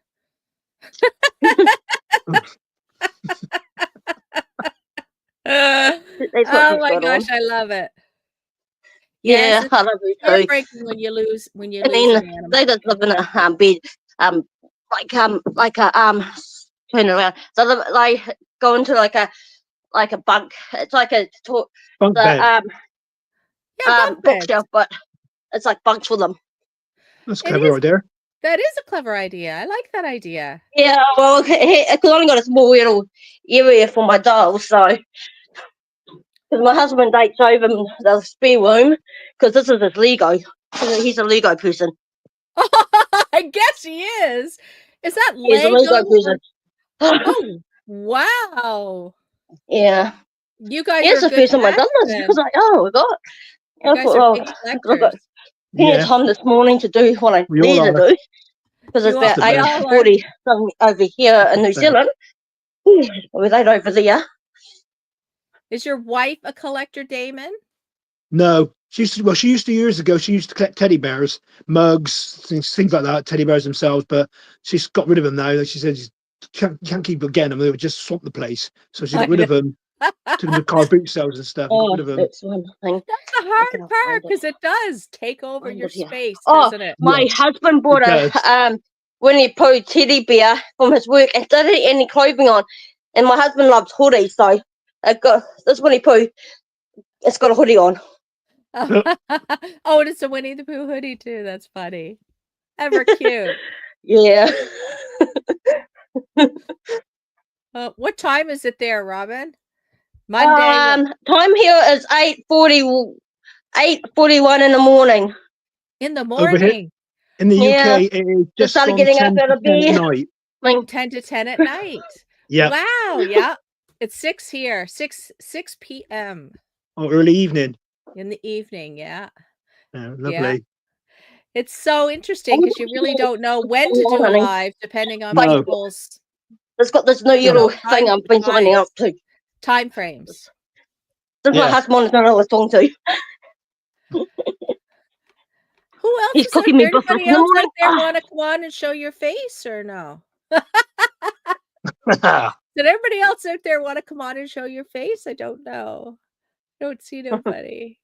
Speaker 1: Oh my gosh, I love it.
Speaker 3: Yes, yeah, I love it too.
Speaker 1: Heartbreaking when you lose an animal.
Speaker 3: They just live in a bed, turn around. So they go into like a bunk. It's like a
Speaker 2: bunk bed.
Speaker 3: Bookshelf, but it's like bunks for them.
Speaker 2: That's clever idea.
Speaker 1: That is a clever idea. I like that idea.
Speaker 3: Yeah, well, I've only got a small little area for my dolls, so because my husband takes over the spare room because this is his Lego. He's a Lego person.
Speaker 1: I guess he is. Is that Lego?
Speaker 3: He's a Lego person.
Speaker 1: Oh, wow.
Speaker 3: Yeah.
Speaker 1: You guys
Speaker 3: are the first time I've done this. I was like, oh, we got.
Speaker 1: You guys are big collectors.
Speaker 3: Plenty of time this morning to do what I need to do. Because it's about 8:40 over here in New Zealand. With 8 over there.
Speaker 1: Is your wife a collector, Damon?
Speaker 2: No. She used to years ago. She used to collect teddy bears, mugs, things like that, teddy bears themselves, but she's got rid of them now. She said she can't keep getting them. They would just swamp the place. So she got rid of them. Took them to car boot sales and stuff.
Speaker 3: Oh,
Speaker 2: got rid of them.
Speaker 3: That's one thing.
Speaker 1: That's the hard part because it does take over your space, doesn't it?
Speaker 3: My husband bought a Winnie Pooh teddy bear from his work and didn't have any clothing on. And my husband loves hoodies, so I've got this Winnie Pooh. It's got a hoodie on.
Speaker 1: Oh, and it's a Winnie the Pooh hoodie too. That's funny. Ever cute.
Speaker 3: Yeah.
Speaker 1: What time is it there, Robin? Monday.
Speaker 3: Time here is 8:41 in the morning.
Speaker 1: In the
Speaker 2: Over here
Speaker 1: morning.
Speaker 2: in the
Speaker 3: Yeah.
Speaker 2: UK, it is
Speaker 3: Just
Speaker 2: just
Speaker 3: started
Speaker 2: gone
Speaker 3: getting up
Speaker 2: 10
Speaker 3: out
Speaker 2: to
Speaker 3: of
Speaker 2: 10 at
Speaker 3: bed.
Speaker 2: night.
Speaker 1: 10 to 10 at night.
Speaker 2: Yeah.
Speaker 1: Wow. Yeah. It's 6 here. 6 p.m.
Speaker 2: Or early evening.
Speaker 1: in the evening. Yeah.
Speaker 2: Yeah,
Speaker 1: Yeah.
Speaker 2: lovely.
Speaker 1: It's so interesting because you really don't know when to do a
Speaker 3: Honey.
Speaker 1: live depending on
Speaker 2: No.
Speaker 1: people's
Speaker 3: It's got this new
Speaker 2: Yeah.
Speaker 3: little thing I've been signing up to.
Speaker 1: time frames.
Speaker 3: This is my
Speaker 2: Yeah.
Speaker 3: husband on another song too.
Speaker 1: Who else
Speaker 3: He's
Speaker 1: is out
Speaker 3: cooking me
Speaker 1: there?
Speaker 3: breakfast
Speaker 1: Anybody
Speaker 3: in the
Speaker 1: else out
Speaker 3: morning.
Speaker 1: there
Speaker 3: Ah.
Speaker 1: want to come on and show your face or no? Did everybody else out there want to come on and show your face? I don't know. Don't see nobody.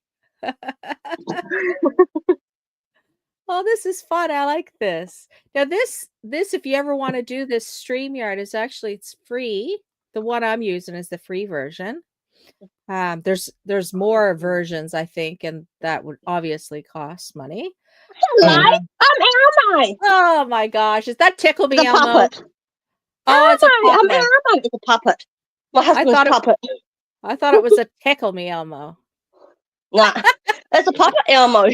Speaker 1: Oh, this is fun. I like this. Now this if you ever want to do this StreamYard is actually it's free. The one I'm using is the free version. There's more versions, I think, and that would obviously cost money.
Speaker 3: Hello, I'm Elmo.
Speaker 1: Oh my gosh, is that Tickle Me
Speaker 3: It's a
Speaker 1: Elmo?
Speaker 3: puppet.
Speaker 1: Oh, it's a
Speaker 3: I'm
Speaker 1: puppet.
Speaker 3: Elmo. It's a puppet. My husband's puppet.
Speaker 1: I thought it was a Tickle Me Elmo.
Speaker 3: Nah, it's a puppet Elmo.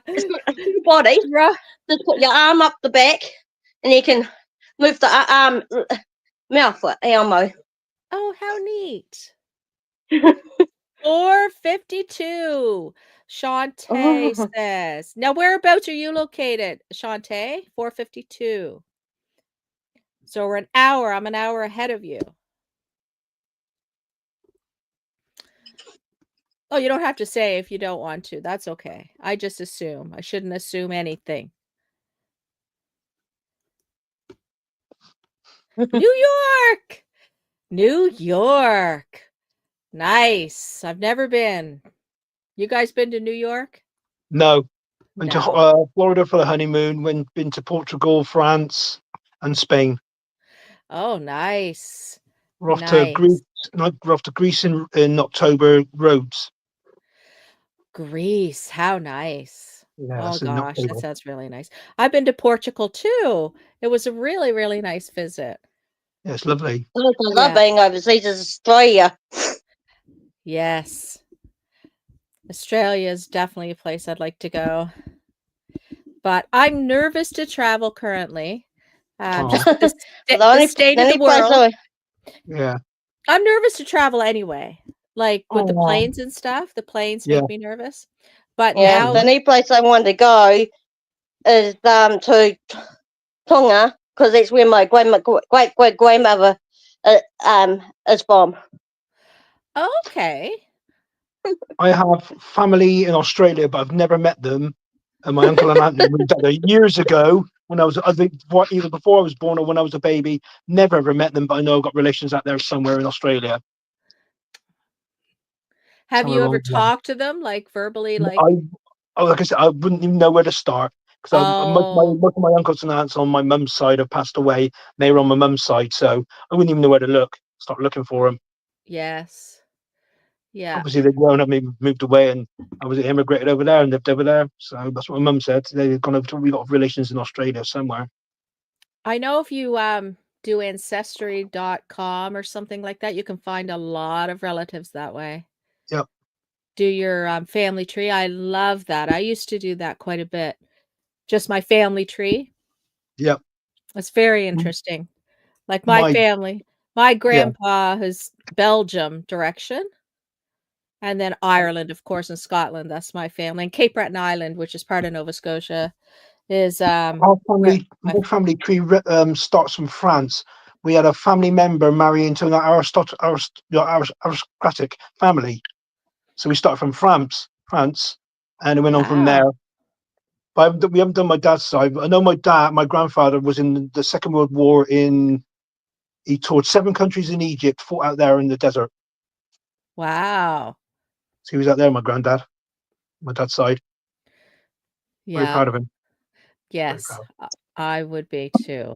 Speaker 3: It's got a full body. Just put your arm up the back, and you can move the mouth for Elmo.
Speaker 1: Oh, how neat. 452. Shantae says. Now, whereabouts are you located, Shantae? 452. So we're an hour. I'm an hour ahead of you. Oh, you don't have to say if you don't want to. That's okay. I just assume. I shouldn't assume anything. New York! New York. Nice. I've never been. You guys been to New York?
Speaker 2: No. Went
Speaker 1: No.
Speaker 2: to Florida for the honeymoon, been to Portugal, France, and Spain.
Speaker 1: Oh, nice.
Speaker 2: We're off to Greece. We're off to Greece in October. Rhodes.
Speaker 1: Greece. How nice.
Speaker 2: Yeah,
Speaker 1: Oh
Speaker 2: that's in
Speaker 1: gosh, that
Speaker 2: October.
Speaker 1: sounds really nice. I've been to Portugal too. It was a really, really nice visit.
Speaker 2: Yeah, it's lovely.
Speaker 3: I love being overseas as Australia.
Speaker 1: Yes. Australia is definitely a place I'd like to go. But I'm nervous to travel currently. Just the state of the world.
Speaker 2: Yeah.
Speaker 1: I'm nervous to travel anyway. Like with the planes and stuff. The planes make me nervous. But now
Speaker 3: the only place I want to go is to Tonga, because that's where my great grandmother is from.
Speaker 1: Okay.
Speaker 2: I have family in Australia, but I've never met them. And my uncle and aunt moved out there years ago when I think either before I was born or when I was a baby. Never ever met them, but I know I've got relations out there somewhere in Australia.
Speaker 1: Have you ever talked to them, like verbally, like?
Speaker 2: Like I said, I wouldn't even know where to start because most of my uncles and aunts on my mum's side have passed away. And they were on my mum's side, so I wouldn't even know where to start looking for them.
Speaker 1: Yes. Yeah.
Speaker 2: Obviously, they've grown up, maybe moved away, and I was immigrated over there and lived over there. So that's what my mum said. They've gone over to, we got relations in Australia somewhere.
Speaker 1: I know if you do ancestry.com or something like that, you can find a lot of relatives that way.
Speaker 2: Yep.
Speaker 1: Do your family tree. I love that. I used to do that quite a bit. Just my family tree.
Speaker 2: Yep.
Speaker 1: It's very interesting. Like my family, my grandpa is Belgium direction. And then Ireland, of course, and Scotland. That's my family. And Cape Breton Island, which is part of Nova Scotia, is
Speaker 2: our family tree starts from France. We had a family member marry into an aristocratic family, so we started from France, and it went on from there. But we haven't done my dad's side. I know my grandfather was in the Second World War. He toured 7 countries in Egypt, fought out there in the desert.
Speaker 1: Wow.
Speaker 2: So he was out there, my granddad, my dad's side.
Speaker 1: Yeah.
Speaker 2: Very proud of him.
Speaker 1: Yes, I would be too.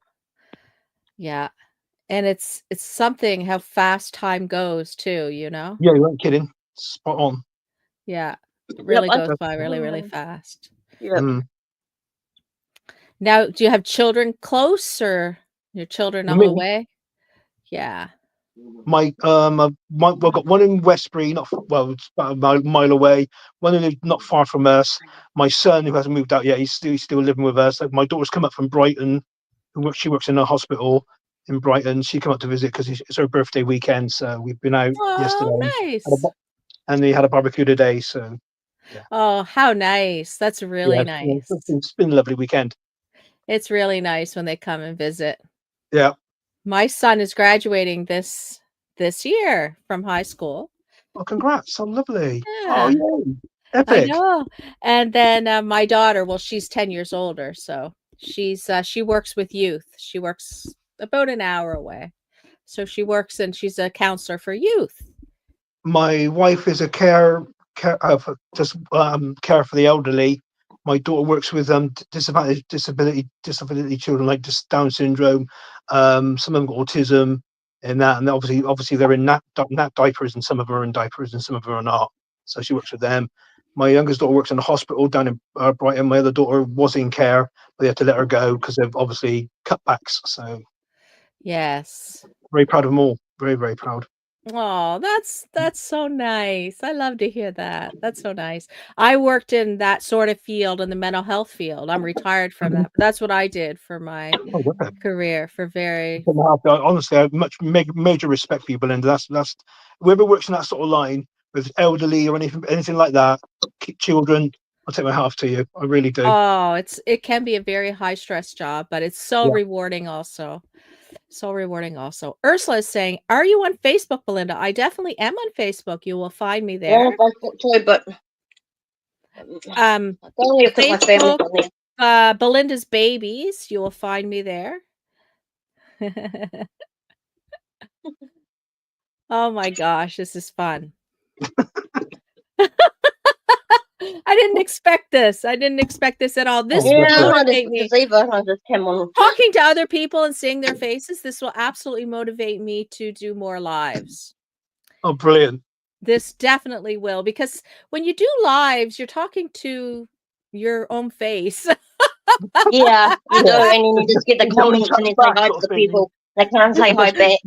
Speaker 1: Yeah. And it's something how fast time goes too, you know?
Speaker 2: Yeah, you weren't kidding. Spot on.
Speaker 1: Yeah. It
Speaker 3: Yep.
Speaker 1: really
Speaker 3: I,
Speaker 1: goes by really, really fast.
Speaker 3: yep.
Speaker 2: Mm.
Speaker 1: Now, do you have children close or your children
Speaker 2: For
Speaker 1: all the
Speaker 2: me,
Speaker 1: way? Yeah.
Speaker 2: we've got one in Westbury, it's about a mile away. One who lives not far from us. My son, who hasn't moved out yet, he's still living with us. Like, my daughter's come up from Brighton. She works in a hospital in Brighton. She came up to visit because it's her birthday weekend. So we've been out yesterday,
Speaker 1: Oh, nice.
Speaker 2: and we had a barbecue today. So yeah,
Speaker 1: Oh, how nice. That's
Speaker 2: yeah,
Speaker 1: really
Speaker 2: it's
Speaker 1: nice.
Speaker 2: been, it's been a lovely weekend.
Speaker 1: It's really nice when they come and visit.
Speaker 2: Yeah.
Speaker 1: My son is graduating this year from high school.
Speaker 2: Oh, congrats! So lovely. Oh,
Speaker 1: Yeah,
Speaker 2: yay!
Speaker 1: I
Speaker 2: Epic.
Speaker 1: know. And then my daughter, well, she's 10 years older, so she works with youth. She works about an hour away. So she works and she's a counselor for youth.
Speaker 2: My wife is a care for the elderly. My daughter works with disability children, like just Down syndrome. Some of them got autism and that, and obviously they're in nap diapers, and some of them are in diapers, and some of them are not. So she works with them. My youngest daughter works in a hospital down in Brighton. My other daughter was in care, but they had to let her go because of obviously cutbacks. So
Speaker 1: Yes.
Speaker 2: very proud of them all. Very, very proud.
Speaker 1: Oh, that's so nice. I love to hear that. That's so nice. I worked in that sort of field, in the mental health field. I'm retired from that, but that's what I did for my
Speaker 2: Oh, wicked.
Speaker 1: career for very
Speaker 2: Honestly, I have major respect for you, Belinda. That's whoever works in that sort of line with elderly or anything like that, children. I'll take my hat off to you. I really do.
Speaker 1: Oh, it can be a very high stress job, but it's so
Speaker 2: Yeah.
Speaker 1: rewarding also. So rewarding also. Ursula is saying, "Are you on Facebook, Belinda?" I definitely am on Facebook. You will find me
Speaker 3: Yeah,
Speaker 1: there.
Speaker 3: Facebook too, but
Speaker 1: Um,
Speaker 3: only if my family's
Speaker 1: Facebook,
Speaker 3: on there.
Speaker 1: Belinda's Babies. You will find me there. Oh my gosh, this is fun. I didn't expect this. I didn't expect this at all. This
Speaker 2: Oh,
Speaker 1: will
Speaker 2: bless
Speaker 3: Yeah,
Speaker 2: you.
Speaker 3: I
Speaker 1: motivate me.
Speaker 3: just either. I just came on.
Speaker 1: Talking to other people and seeing their faces, this will absolutely motivate me to do more lives.
Speaker 2: Oh, brilliant.
Speaker 1: This definitely will, because when you do lives, you're talking to your own face.
Speaker 3: Yeah, you do,
Speaker 2: Yeah.
Speaker 3: and then you just get the
Speaker 2: Nobody
Speaker 3: comments and
Speaker 2: chats
Speaker 3: you say
Speaker 2: back,
Speaker 3: hi to
Speaker 2: sort of
Speaker 3: the
Speaker 2: thing.
Speaker 3: people. They can't say hi back.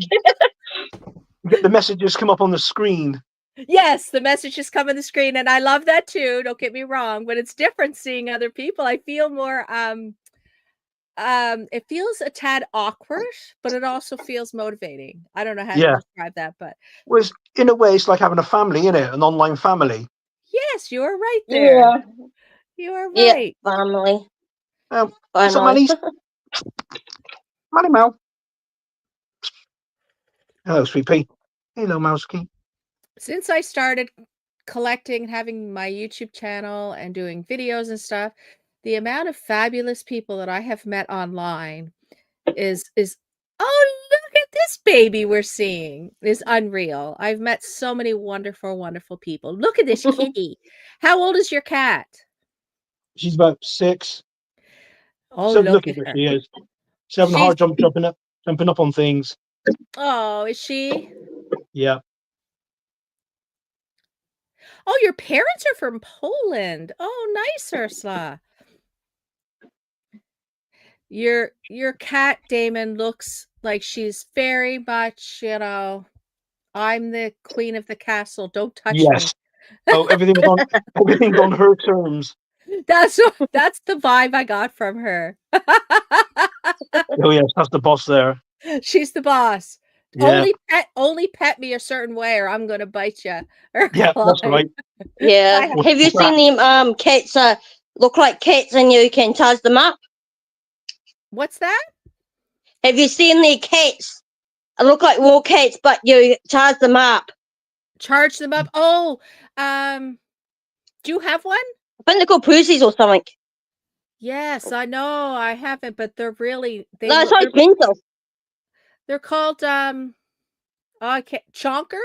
Speaker 2: Get the messages come up on the screen.
Speaker 1: Yes, the messages come on the screen, and I love that too, don't get me wrong, but it's different seeing other people. I feel more, it feels a tad awkward, but it also feels motivating. I don't know how to
Speaker 2: Yeah.
Speaker 1: describe that, but
Speaker 2: Whereas in a way, it's like having a family, innit? An online family.
Speaker 1: yes, you are right there.
Speaker 3: Yeah,
Speaker 1: You are
Speaker 3: yeah,
Speaker 1: right.
Speaker 3: family.
Speaker 2: What's up,
Speaker 3: Finally.
Speaker 2: Manny? Manny Mel. Hello, sweet pea. Hello, Mousey.
Speaker 1: Since I started collecting, having my YouTube channel and doing videos and stuff, the amount of fabulous people that I have met online is oh, look at this baby we're seeing is unreal. I've met so many wonderful, wonderful people. Look at this kitty. How old is your cat?
Speaker 2: She's about 6.
Speaker 1: Oh,
Speaker 2: So
Speaker 1: look
Speaker 2: look at
Speaker 1: at
Speaker 2: her.
Speaker 1: her.
Speaker 2: She is. She's having a
Speaker 1: She's
Speaker 2: hard time jumping up on things.
Speaker 1: oh, is she?
Speaker 2: Yeah.
Speaker 1: Oh, your parents are from Poland. Oh, nice, Ursula. Your cat, Damon, looks like she's very much, I'm the queen of the castle. Don't touch me.
Speaker 2: Yes. Oh, everything's on her terms.
Speaker 1: That's the vibe I got from her.
Speaker 2: Oh yes, that's the boss there.
Speaker 1: She's the boss.
Speaker 2: Yeah.
Speaker 1: Only pet me a certain way or I'm gonna bite you. Or
Speaker 2: Yeah, that's
Speaker 1: Clyde.
Speaker 2: right.
Speaker 3: Yeah.
Speaker 2: Or
Speaker 3: Have you
Speaker 2: crap.
Speaker 3: seen them cats look like cats and you can charge them up?
Speaker 1: What's that?
Speaker 3: Have you seen the cats? Look like war cats, but you charge them up.
Speaker 1: Charge them up. Oh, do you have one?
Speaker 3: I think they're called pussies or something.
Speaker 1: Yes, I know. I haven't, but they're really
Speaker 3: No, it's so expensive.
Speaker 1: they're called I can't chonker?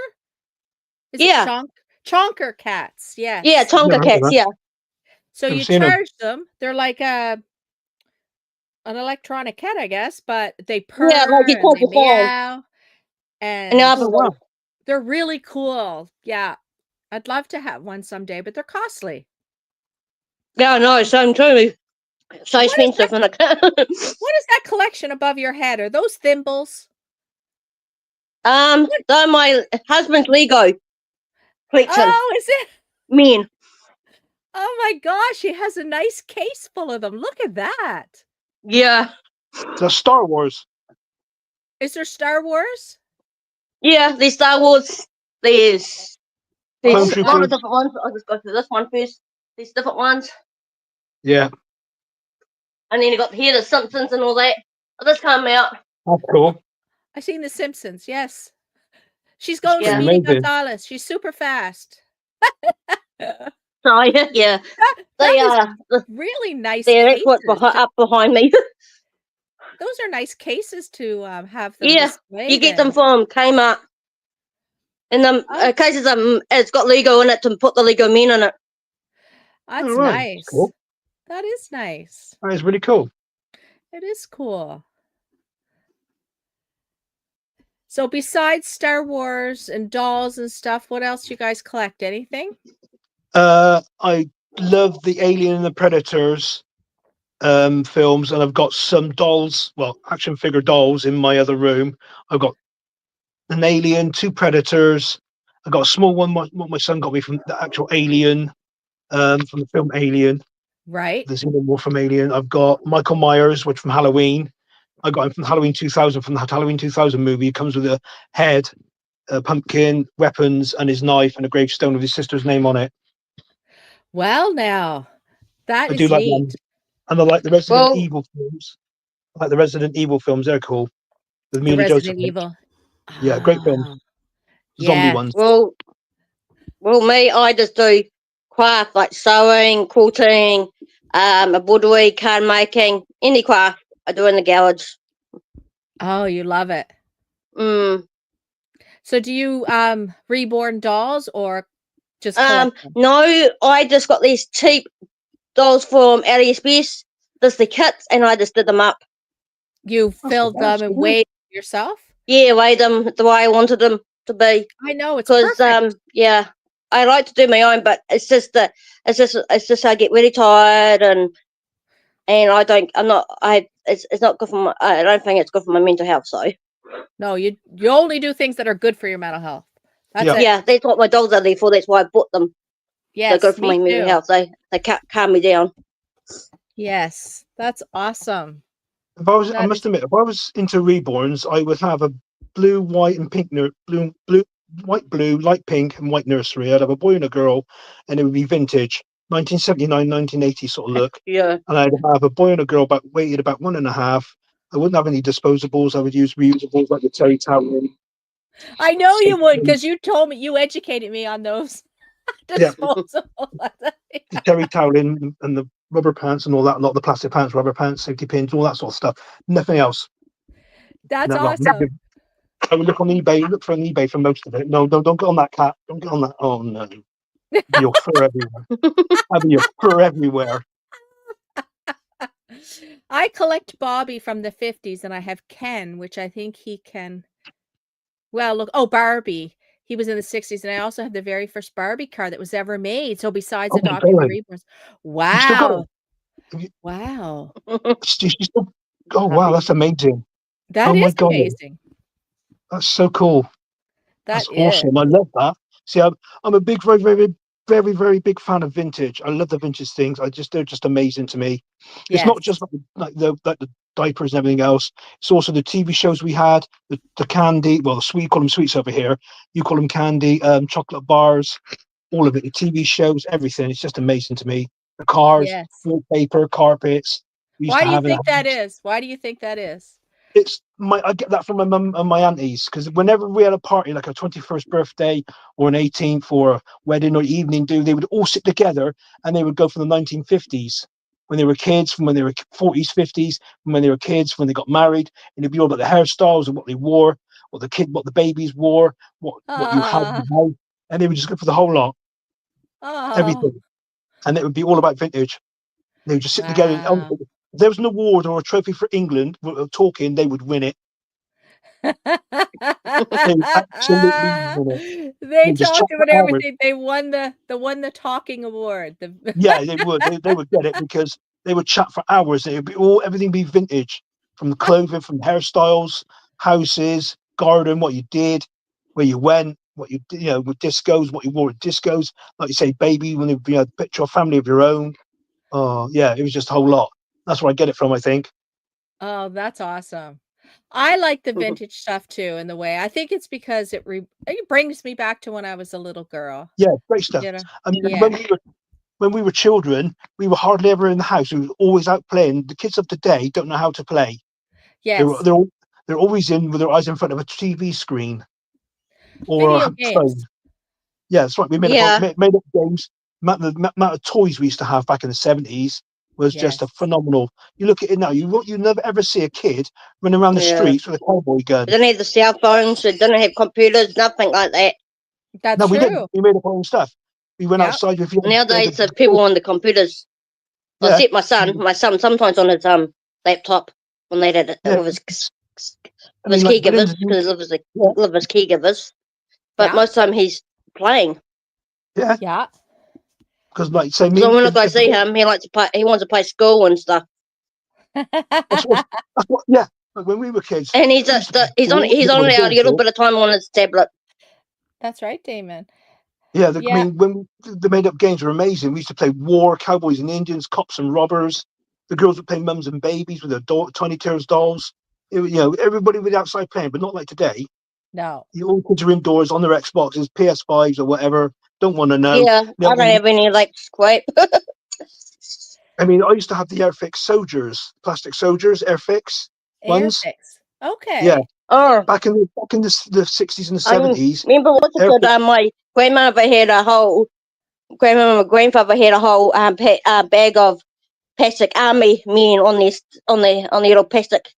Speaker 1: Is it
Speaker 3: Yeah.
Speaker 1: chonker cats?
Speaker 3: Yeah,
Speaker 1: Yes.
Speaker 3: Tonka
Speaker 2: Never heard of
Speaker 3: cats,
Speaker 2: that.
Speaker 3: yeah.
Speaker 1: So
Speaker 2: Never
Speaker 1: you
Speaker 2: seen them.
Speaker 1: charge them. They're like an electronic cat, I guess, but they
Speaker 3: Yeah, like you
Speaker 1: purr and
Speaker 3: type
Speaker 1: they
Speaker 3: the song
Speaker 1: meow,
Speaker 3: and the
Speaker 1: and
Speaker 3: other
Speaker 2: Oh
Speaker 3: one.
Speaker 2: wow.
Speaker 1: they're really cool. Yeah, I'd love to have one someday, but they're costly.
Speaker 3: Yeah, no, same too. So
Speaker 1: What is
Speaker 3: expensive, and I can't.
Speaker 1: what is that collection above your head? Are those thimbles? What?
Speaker 3: They're my husband's Lego collection.
Speaker 1: Oh, is it?
Speaker 3: Men.
Speaker 1: Oh my gosh, he has a nice case full of them. Look at that.
Speaker 3: Yeah,
Speaker 2: The Star Wars.
Speaker 1: Is there Star Wars?
Speaker 3: yeah. There's Star Wars. There's
Speaker 2: Clone
Speaker 1: Oh,
Speaker 3: there's a lot
Speaker 1: wow.
Speaker 3: of
Speaker 2: Troopers.
Speaker 3: different ones. I'll just go through this one first. There's different ones,
Speaker 2: Yeah,
Speaker 3: and then you got here the Simpsons and all that. Oh, this came out.
Speaker 2: that's cool.
Speaker 1: I've seen The Simpsons, yes. She's going
Speaker 2: Pretty
Speaker 3: Yeah.
Speaker 1: Speedy
Speaker 2: amazing.
Speaker 1: Gonzales. She's super fast. That
Speaker 3: So yeah,
Speaker 1: that
Speaker 3: they
Speaker 1: is
Speaker 3: are.
Speaker 1: really nice
Speaker 3: They're that's what's
Speaker 1: cases to
Speaker 3: up behind me.
Speaker 1: those are nice cases to, have them
Speaker 3: Yeah, you
Speaker 1: displayed
Speaker 3: get them
Speaker 1: in.
Speaker 3: from Kmart. In the
Speaker 1: Oh,
Speaker 3: cases, it's got Lego in it to put the Lego men in it.
Speaker 2: All
Speaker 1: that's
Speaker 2: right, that's
Speaker 1: nice.
Speaker 2: cool.
Speaker 1: That is nice.
Speaker 2: That is really cool.
Speaker 1: It is cool. So besides Star Wars and dolls and stuff, what else you guys collect? Anything?
Speaker 2: I love the Alien and the Predators films, and I've got some dolls, well, action figure dolls in my other room. I've got an Alien, two Predators. I got a small one. What my son got me from the actual Alien, from the film Alien.
Speaker 1: Right?
Speaker 2: There's even more from Alien. I've got Michael Myers, which from Halloween. I got him from Halloween 2000, from the Halloween 2000 movie. It comes with a head, a pumpkin, weapons, and his knife, and a gravestone with his sister's name on it.
Speaker 1: Well, now, that
Speaker 2: I do
Speaker 1: is
Speaker 2: like
Speaker 1: neat.
Speaker 2: them, and I like the Resident
Speaker 3: Well,
Speaker 2: Evil films. I like the Resident Evil films; they're cool. With
Speaker 1: The
Speaker 2: Mila Joseph.
Speaker 1: Resident Evil.
Speaker 2: Yeah, great films.
Speaker 1: Ah,
Speaker 2: Zombie
Speaker 1: yes.
Speaker 2: ones.
Speaker 3: well, me, I just do craft like sewing, quilting, embroidery, card making, any craft I do in the garage.
Speaker 1: Oh, you love it.
Speaker 3: Mm.
Speaker 1: So do you, reborn dolls or just collect them?
Speaker 3: No, I just got these cheap dolls from AliExpress. Just the kits, and I just did them up.
Speaker 1: You
Speaker 2: That's
Speaker 1: filled them
Speaker 2: that's
Speaker 1: and
Speaker 2: cool.
Speaker 1: weighed yourself?
Speaker 3: Yeah, weighed them the way I wanted them to be.
Speaker 1: I know, it's
Speaker 3: Because
Speaker 1: perfect.
Speaker 3: yeah, I like to do my own, but it's just that it's just I get really tired, and I don't I'm not I it's not good for my, I don't think it's good for my mental health. So
Speaker 1: No, you only do things that are good for your mental health. That's
Speaker 2: Yeah.
Speaker 1: it.
Speaker 3: yeah, that's what my dolls are there for. That's why I bought them. They're good
Speaker 1: Yes,
Speaker 3: for my
Speaker 1: me
Speaker 3: mental
Speaker 1: too.
Speaker 3: health. They calm me down.
Speaker 1: Yes, that's awesome.
Speaker 2: If I was, I
Speaker 1: That
Speaker 2: must
Speaker 1: is
Speaker 2: admit, if I was into reborns, I would have a blue, white, and pink white, blue, light pink, and white nursery. I'd have a boy and a girl, and it would be vintage, 1979, 1980 sort of look.
Speaker 3: Yeah.
Speaker 2: And I'd have a boy and a girl, about weighted about 1.5. I wouldn't have any disposables. I would use reusables like the Terry towel.
Speaker 1: I know you would, because you told me you educated me on those
Speaker 2: Yeah,
Speaker 1: disposable.
Speaker 2: the Terry towel and the rubber pants and all that, not the plastic pants, rubber pants, safety pins, all that sort of stuff. Nothing else.
Speaker 1: That's
Speaker 2: No, well,
Speaker 1: awesome.
Speaker 2: I would look on eBay, look for an eBay for most of it. No, don't get on that, cat. Don't get on that. Oh no, be your fur everywhere. Have your fur everywhere.
Speaker 1: I collect Bobby from the 50s, and I have Ken, which I think he can well, look oh, Barbie. He was in the 60s, and I also have the very first Barbie car that was ever made, so besides
Speaker 2: Oh my
Speaker 1: adopting the
Speaker 2: god,
Speaker 1: reborns
Speaker 2: you still got it?
Speaker 1: wow.
Speaker 2: Have you,
Speaker 1: Wow.
Speaker 2: you still? Oh wow,
Speaker 3: Barbie.
Speaker 2: that's amazing.
Speaker 1: That
Speaker 2: Oh my
Speaker 1: is
Speaker 2: god,
Speaker 1: amazing.
Speaker 2: that's so cool.
Speaker 1: That
Speaker 2: That's
Speaker 1: is.
Speaker 2: awesome. I love that. See, I'm a big, very, very, very, very big fan of vintage. I love the vintage things. They're just amazing to me. It's not
Speaker 1: Yes.
Speaker 2: just like the diapers and everything else. It's also the TV shows we had, the candy. Well, the sweet, you call them sweets over here. You call them candy, chocolate bars, all of it. The TV shows, everything. It's just amazing to me. The cars,
Speaker 1: Yes.
Speaker 2: wallpaper, carpets. We used
Speaker 1: Why
Speaker 2: to
Speaker 1: do you
Speaker 2: have in
Speaker 1: think
Speaker 2: our
Speaker 1: that
Speaker 2: house.
Speaker 1: is? Why do you think that is?
Speaker 2: It's my I get that from my mum and my aunties, because whenever we had a party like a 21st birthday or an 18th or a wedding or evening do, they would all sit together and they would go from the 1950s when they were kids, from when they were 40s, 50s, from when they were kids, when they got married, and it'd be all about the hairstyles and what they wore, what the babies wore, what you had in
Speaker 1: Ah,
Speaker 2: the house, and they would just go for the whole lot,
Speaker 1: oh,
Speaker 2: everything, and it would be all about vintage. They would just sit together.
Speaker 1: wow.
Speaker 2: there was an award or a trophy for England talking, they would win it. They would absolutely win it.
Speaker 1: They
Speaker 2: They just chat
Speaker 1: talked about
Speaker 2: for hours.
Speaker 1: everything. They won the talking award. The
Speaker 2: Yeah, they would. They would get it because they would chat for hours. It would be everything be vintage, from the clothing, from hairstyles, houses, garden, what you did, where you went, what you did, with discos, what you wore at discos. Like you say, baby, when you had a picture of family of your own. Oh yeah, it was just a whole lot. That's where I get it from, I think.
Speaker 1: Oh, that's awesome. I like the vintage stuff too in the way. I think it's because it brings me back to when I was a little girl,
Speaker 2: Yeah, great stuff.
Speaker 1: you know?
Speaker 2: I mean,
Speaker 1: Yeah.
Speaker 2: when we were children, we were hardly ever in the house. We were always out playing. The kids of today don't know how to play. They're
Speaker 1: Yes.
Speaker 2: they're they're always in with their eyes in front of a TV screen or
Speaker 1: Video
Speaker 2: a phone.
Speaker 1: games.
Speaker 2: Yeah, that's right. We
Speaker 3: Yeah.
Speaker 2: made up games. The amount of toys we used to have back in the 70s was just a
Speaker 1: Yes.
Speaker 2: phenomenal. You look at it now, you never ever see a kid running around the
Speaker 3: Yeah.
Speaker 2: streets with a cowboy gun.
Speaker 3: They didn't have the cell phones. They didn't have computers. Nothing like that.
Speaker 1: That's
Speaker 2: No, we didn't.
Speaker 1: true.
Speaker 2: We made up our own stuff. We went
Speaker 1: Yep.
Speaker 2: outside with
Speaker 3: Nowadays, the people on the computers. I
Speaker 2: yeah,
Speaker 3: see my son. My son sometimes on his laptop when they did it
Speaker 2: yeah.
Speaker 3: with
Speaker 2: I
Speaker 3: his
Speaker 2: mean, like
Speaker 3: caregivers
Speaker 2: within
Speaker 3: because of his
Speaker 2: yeah,
Speaker 3: caregivers. But
Speaker 1: Yeah.
Speaker 3: most of the time he's playing.
Speaker 2: yeah,
Speaker 1: Yeah.
Speaker 2: because like say
Speaker 3: So
Speaker 2: me,
Speaker 3: when I go see him, he likes to play. He wants to play school and stuff.
Speaker 2: that's what, yeah. Like when we were kids,
Speaker 3: And
Speaker 2: we used to play ball,
Speaker 3: he's
Speaker 2: get
Speaker 3: only
Speaker 2: on a
Speaker 3: allowed a little
Speaker 2: billboard.
Speaker 3: bit of time on his tablet.
Speaker 1: That's right, Damon.
Speaker 2: Yeah, I
Speaker 1: Yeah.
Speaker 2: mean, when the made up games were amazing. We used to play war, cowboys and Indians, cops and robbers. The girls would play mums and babies with their Tiny Tours dolls. Everybody was outside playing, but not like today.
Speaker 1: No.
Speaker 2: All kids are indoors on their Xboxes, PS5s or whatever. Don't want to know.
Speaker 3: Yeah, I don't have any like quite.
Speaker 2: I mean, I used to have the Airfix Soldiers, plastic soldiers, Airfix ones.
Speaker 1: Airfix.
Speaker 2: Yeah,
Speaker 1: Okay.
Speaker 3: Oh,
Speaker 2: back in the 60s and the
Speaker 3: I
Speaker 2: 70s.
Speaker 3: remember what's it called?
Speaker 2: Airfix.
Speaker 3: My grandmother had a whole. Grandmother, and grandfather had a whole bag of plastic army men on the little plastic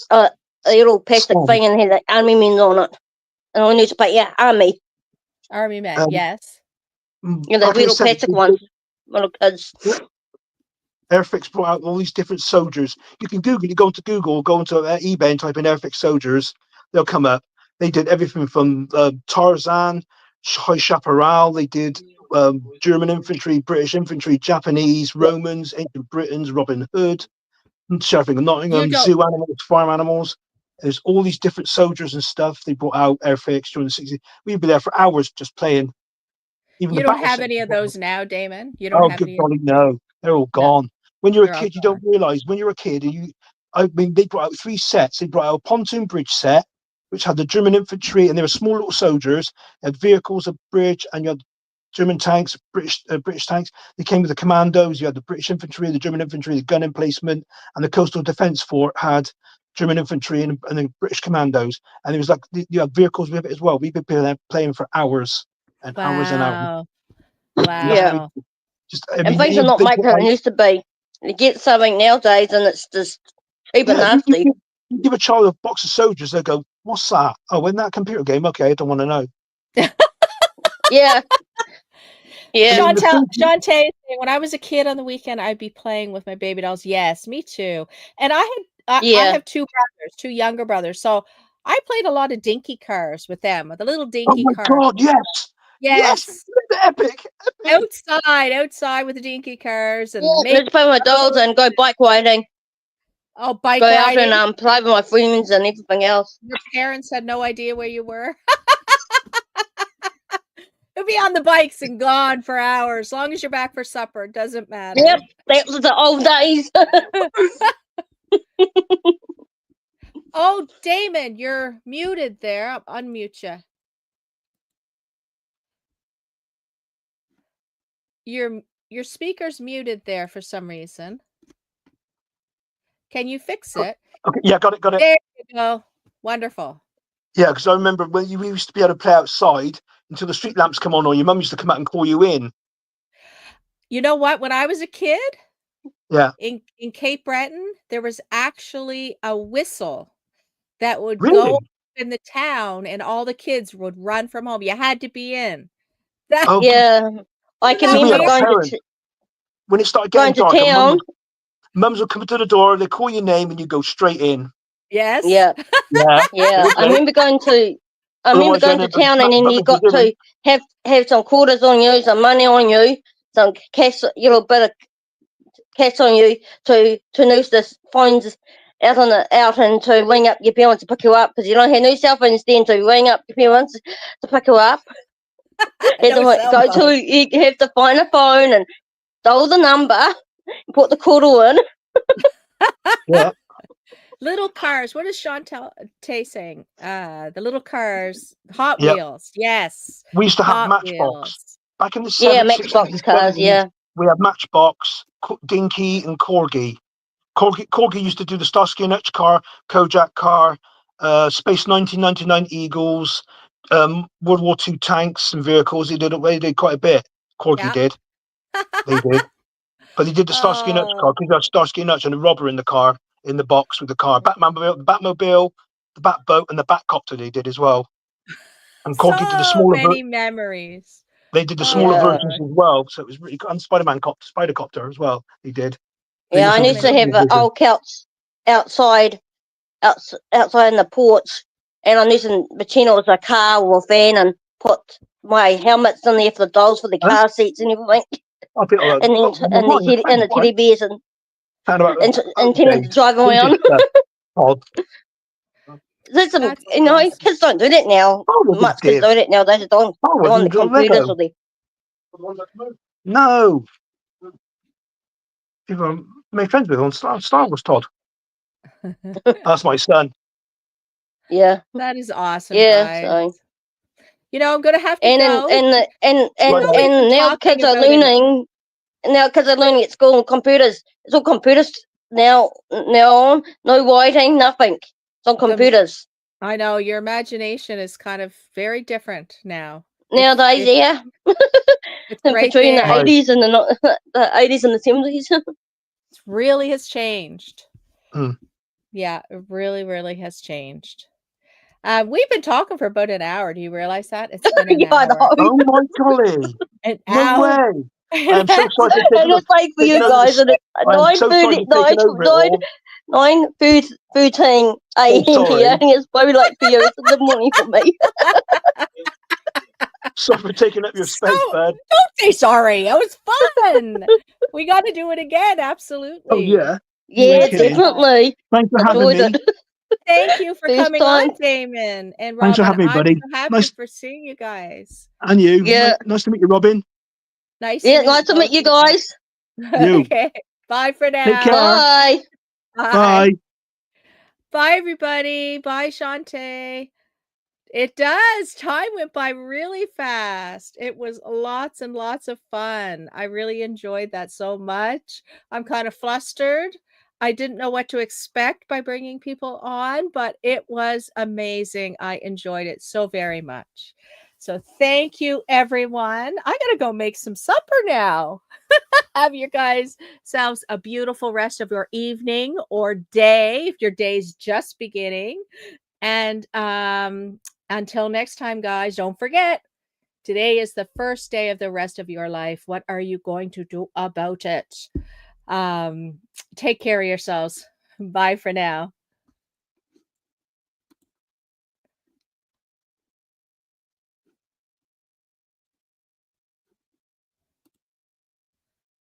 Speaker 3: uh a little plastic
Speaker 2: Stand.
Speaker 3: thing and had the army men on it. And I used to play army.
Speaker 1: Army men.
Speaker 2: Um,
Speaker 1: Yes.
Speaker 3: The
Speaker 2: Back in the
Speaker 3: little plastic
Speaker 2: 70s,
Speaker 3: ones. Little kids.
Speaker 2: Airfix brought out all these different soldiers. You can Google, you go into Google, go into eBay and type in Airfix soldiers. They'll come up. They did everything from Tarzan, High Chaparral. They did German infantry, British infantry, Japanese, Romans, ancient Britons, Robin Hood, Sheriff of
Speaker 1: You
Speaker 2: Nottingham,
Speaker 1: don't
Speaker 2: zoo animals, farm animals. There's all these different soldiers and stuff. They brought out Airfix during the 60s. We'd be there for hours just playing. Even the
Speaker 1: you don't
Speaker 2: battle
Speaker 1: have
Speaker 2: sets.
Speaker 1: any of those now, Damon? You don't
Speaker 2: Oh,
Speaker 1: have
Speaker 2: good
Speaker 1: any.
Speaker 2: golly, no, they're all
Speaker 1: No,
Speaker 2: gone. When you're a
Speaker 1: they're all
Speaker 2: kid, you don't
Speaker 1: gone.
Speaker 2: realise. When you're a kid, I mean, they brought out three sets. They brought out a pontoon bridge set, which had the German infantry, and they were small little soldiers. They had vehicles, a bridge, and you had German tanks, British tanks. They came with the commandos. You had the British infantry, the German infantry, the gun emplacement, and the coastal defence fort had German infantry and the British commandos. And it was like you had vehicles with it as well. We've been playing for hours and hours and hours.
Speaker 1: Wow.
Speaker 2: And that's what
Speaker 3: Yeah.
Speaker 2: we
Speaker 1: Wow.
Speaker 2: just. I
Speaker 3: And
Speaker 2: mean,
Speaker 3: things are not
Speaker 2: they
Speaker 3: like
Speaker 2: brought
Speaker 3: it
Speaker 2: out
Speaker 3: used to be. You get something nowadays and it's just cheap and
Speaker 2: yeah,
Speaker 3: nasty.
Speaker 2: you give a child a box of soldiers, they go, "What's that? Oh, in that computer game? Okay, I don't want to know."
Speaker 3: Yeah.
Speaker 2: I
Speaker 3: Yeah.
Speaker 2: mean, the thing,
Speaker 1: Shantae, when I was a kid on the weekend, I'd be playing with my baby dolls. Yes, me too. And I
Speaker 3: Yeah.
Speaker 1: have two brothers, two younger brothers. So I played a lot of dinky cars with them, with the little
Speaker 2: oh
Speaker 1: dinky
Speaker 2: my
Speaker 1: car.
Speaker 2: god, yes, yes,
Speaker 1: Yes.
Speaker 2: epic, epic.
Speaker 1: Outside with the dinky cars
Speaker 3: Yeah.
Speaker 1: and
Speaker 3: Let's play with my dolls and go bike riding.
Speaker 1: bike
Speaker 3: Go out and
Speaker 1: riding.
Speaker 3: play with my friends and everything else.
Speaker 1: Your parents had no idea where you were. You'll be on the bikes and gone for hours. As long as you're back for supper, it doesn't matter.
Speaker 3: Yep. That was the old days.
Speaker 1: Oh, Damon, you're muted there. I'll unmute you. Your speaker's muted there for some reason. Can you fix it?
Speaker 2: Okay, yeah, got it.
Speaker 1: There you go. Wonderful.
Speaker 2: Yeah, because I remember when we used to be able to play outside until the street lamps come on, or your mum used to come out and call you in.
Speaker 1: You know what? When I was a kid
Speaker 2: Yeah,
Speaker 1: in Cape Breton, there was actually a whistle that would go
Speaker 2: really?
Speaker 1: in the town and all the kids would run from home. You had to be in. That
Speaker 2: Oh,
Speaker 3: Yeah. I
Speaker 1: isn't
Speaker 3: can
Speaker 1: that
Speaker 2: because we had
Speaker 3: remember
Speaker 2: our
Speaker 1: weird?
Speaker 2: parents when it started
Speaker 3: going
Speaker 2: getting
Speaker 3: to
Speaker 2: dark, and mum
Speaker 3: town.
Speaker 2: would Mums will come to the door, they call your name, and you go straight in.
Speaker 1: Yes.
Speaker 3: Yeah,
Speaker 2: Yeah.
Speaker 3: yeah. I
Speaker 2: Okay.
Speaker 3: remember going to. I remember
Speaker 2: Otherwise, you
Speaker 3: going
Speaker 2: end
Speaker 3: to
Speaker 2: up
Speaker 3: town, and then you
Speaker 2: nothing
Speaker 3: got
Speaker 2: you're doing.
Speaker 3: to have some quarters on you, some money on you, some cash, bit of cash on you to use the phones out and to ring up your parents to pick you up because you don't have no cell phones then to ring up your parents to pick you up. You
Speaker 1: No
Speaker 3: have to
Speaker 1: cell
Speaker 3: go
Speaker 1: phone.
Speaker 3: to you have to find a phone and dial the number, put the quarter in.
Speaker 2: Yeah.
Speaker 1: Little cars. What is Tay saying? The little cars. Hot
Speaker 2: Yeah.
Speaker 1: Wheels. Yes.
Speaker 2: We used to have
Speaker 1: Hot
Speaker 2: Matchbox.
Speaker 1: Wheels.
Speaker 2: Back in the
Speaker 3: Yeah,
Speaker 2: 60s
Speaker 3: Matchbox
Speaker 2: and
Speaker 3: cars.
Speaker 2: 70s,
Speaker 3: Yeah,
Speaker 2: we had Matchbox, Dinky, and Corgi. Corgi used to do the Starsky and Hutch car, Kojak car, Space 1999 Eagles, World War II tanks and vehicles. They did quite a bit. Corgi
Speaker 1: Yeah.
Speaker 2: did. They did. But they did the Starsky and Hutch car
Speaker 1: Oh,
Speaker 2: because you had Starsky and Hutch and a robber in the car, in the box with the car. Batmobile, the Batboat, and the Batcopter they did as well. And Corgi did the
Speaker 1: so
Speaker 2: smaller
Speaker 1: many memories.
Speaker 2: They did the smaller
Speaker 3: yeah,
Speaker 2: versions
Speaker 1: Oh,
Speaker 2: as well, so it was really cool. And Spider Copter as well. They did. They
Speaker 3: yeah.
Speaker 2: used
Speaker 3: I
Speaker 2: to do
Speaker 1: so
Speaker 3: used
Speaker 2: the
Speaker 3: to
Speaker 1: many
Speaker 3: have
Speaker 2: small
Speaker 3: an
Speaker 1: memories.
Speaker 2: version.
Speaker 3: old couch outside, outside in the porch, and I'm using pretend it was a car or a van and put my helmets in there for the dolls for the
Speaker 2: Huh?
Speaker 3: car seats and everything,
Speaker 2: I think like,
Speaker 3: and then
Speaker 2: oh, mine, the
Speaker 3: and
Speaker 2: friends,
Speaker 3: the
Speaker 2: mine.
Speaker 3: teddy bears and
Speaker 2: Found about old
Speaker 3: intended to
Speaker 2: days,
Speaker 3: drive
Speaker 2: vintage
Speaker 3: around.
Speaker 2: stuff. Oh,
Speaker 3: There's some,
Speaker 1: That's awesome.
Speaker 3: kids don't do that now.
Speaker 2: oh, what
Speaker 3: Much
Speaker 2: it
Speaker 3: kids
Speaker 2: did.
Speaker 3: do that now. They just don't.
Speaker 2: Oh,
Speaker 3: They're on
Speaker 2: wasn't
Speaker 3: the
Speaker 2: it
Speaker 3: computers
Speaker 2: Lego?
Speaker 3: or the.
Speaker 2: No. People I made friends with on Star Wars, Todd. That's my son.
Speaker 3: Yeah,
Speaker 1: That is awesome,
Speaker 3: yeah.
Speaker 1: guys.
Speaker 3: So
Speaker 1: I'm going to have to
Speaker 3: and
Speaker 1: go.
Speaker 2: Right on.
Speaker 1: We've been
Speaker 3: now
Speaker 1: talking
Speaker 3: kids are
Speaker 1: about it.
Speaker 3: learning. Now kids are learning at school on computers. It's all computers now. Now on, no writing, nothing. It's on
Speaker 1: The
Speaker 3: computers
Speaker 1: I know your imagination is kind of very different now.
Speaker 3: nowadays. Yeah,
Speaker 1: It's right
Speaker 3: between the
Speaker 1: there.
Speaker 2: Right.
Speaker 3: 80s and the 80s and the 70s.
Speaker 1: It really has changed.
Speaker 2: Hmm.
Speaker 1: Yeah, it really, really has changed. We've been talking for about an hour. Do you realize that? It's been an
Speaker 3: Yeah, I
Speaker 1: hour.
Speaker 3: know.
Speaker 2: Oh my golly.
Speaker 1: An
Speaker 2: No
Speaker 1: hour.
Speaker 2: way. I am so sorry for
Speaker 3: And it's like for you
Speaker 2: taking over
Speaker 3: guys,
Speaker 2: this.
Speaker 3: and it's
Speaker 2: I am so sorry for taking over it all.
Speaker 3: 9:13
Speaker 2: So
Speaker 3: a.m. here,
Speaker 2: sorry.
Speaker 3: and it's probably like for you. It's in the morning for me.
Speaker 2: Sorry for taking up your
Speaker 1: So
Speaker 2: space, bud.
Speaker 1: don't say sorry. It was fun. We got to do it again.
Speaker 2: Oh
Speaker 1: Absolutely.
Speaker 2: yeah. You ain't
Speaker 3: Yeah,
Speaker 1: What's
Speaker 2: kidding.
Speaker 3: definitely
Speaker 2: Thanks for having
Speaker 3: enjoyed
Speaker 2: me.
Speaker 3: it.
Speaker 1: Thank you for
Speaker 3: First
Speaker 1: coming on,
Speaker 3: time.
Speaker 1: Damon and
Speaker 2: Thanks for
Speaker 1: Robin.
Speaker 2: having me,
Speaker 1: I'm
Speaker 2: buddy.
Speaker 1: so happy
Speaker 2: Nice,
Speaker 1: for seeing you guys.
Speaker 2: and you.
Speaker 3: Yeah,
Speaker 2: Nice to meet you, Robin.
Speaker 1: Nice to
Speaker 3: yeah. Nice
Speaker 1: meet
Speaker 3: to
Speaker 1: both
Speaker 3: meet you
Speaker 1: of you.
Speaker 3: guys.
Speaker 2: You.
Speaker 1: Okay. Bye for
Speaker 2: Take
Speaker 1: now.
Speaker 2: care.
Speaker 3: Bye.
Speaker 1: Bye.
Speaker 2: Bye.
Speaker 1: Bye, everybody. Bye, Shantae. It does. Time went by really fast. It was lots and lots of fun. I really enjoyed that so much. I'm kind of flustered. I didn't know what to expect by bringing people on, but it was amazing. I enjoyed it so very much. So thank you, everyone. I got to go make some supper now. Have you guys selves a beautiful rest of your evening or day if your day's just beginning. And until next time, guys, don't forget today is the first day of the rest of your life. What are you going to do about it? Take care of yourselves. Bye for now.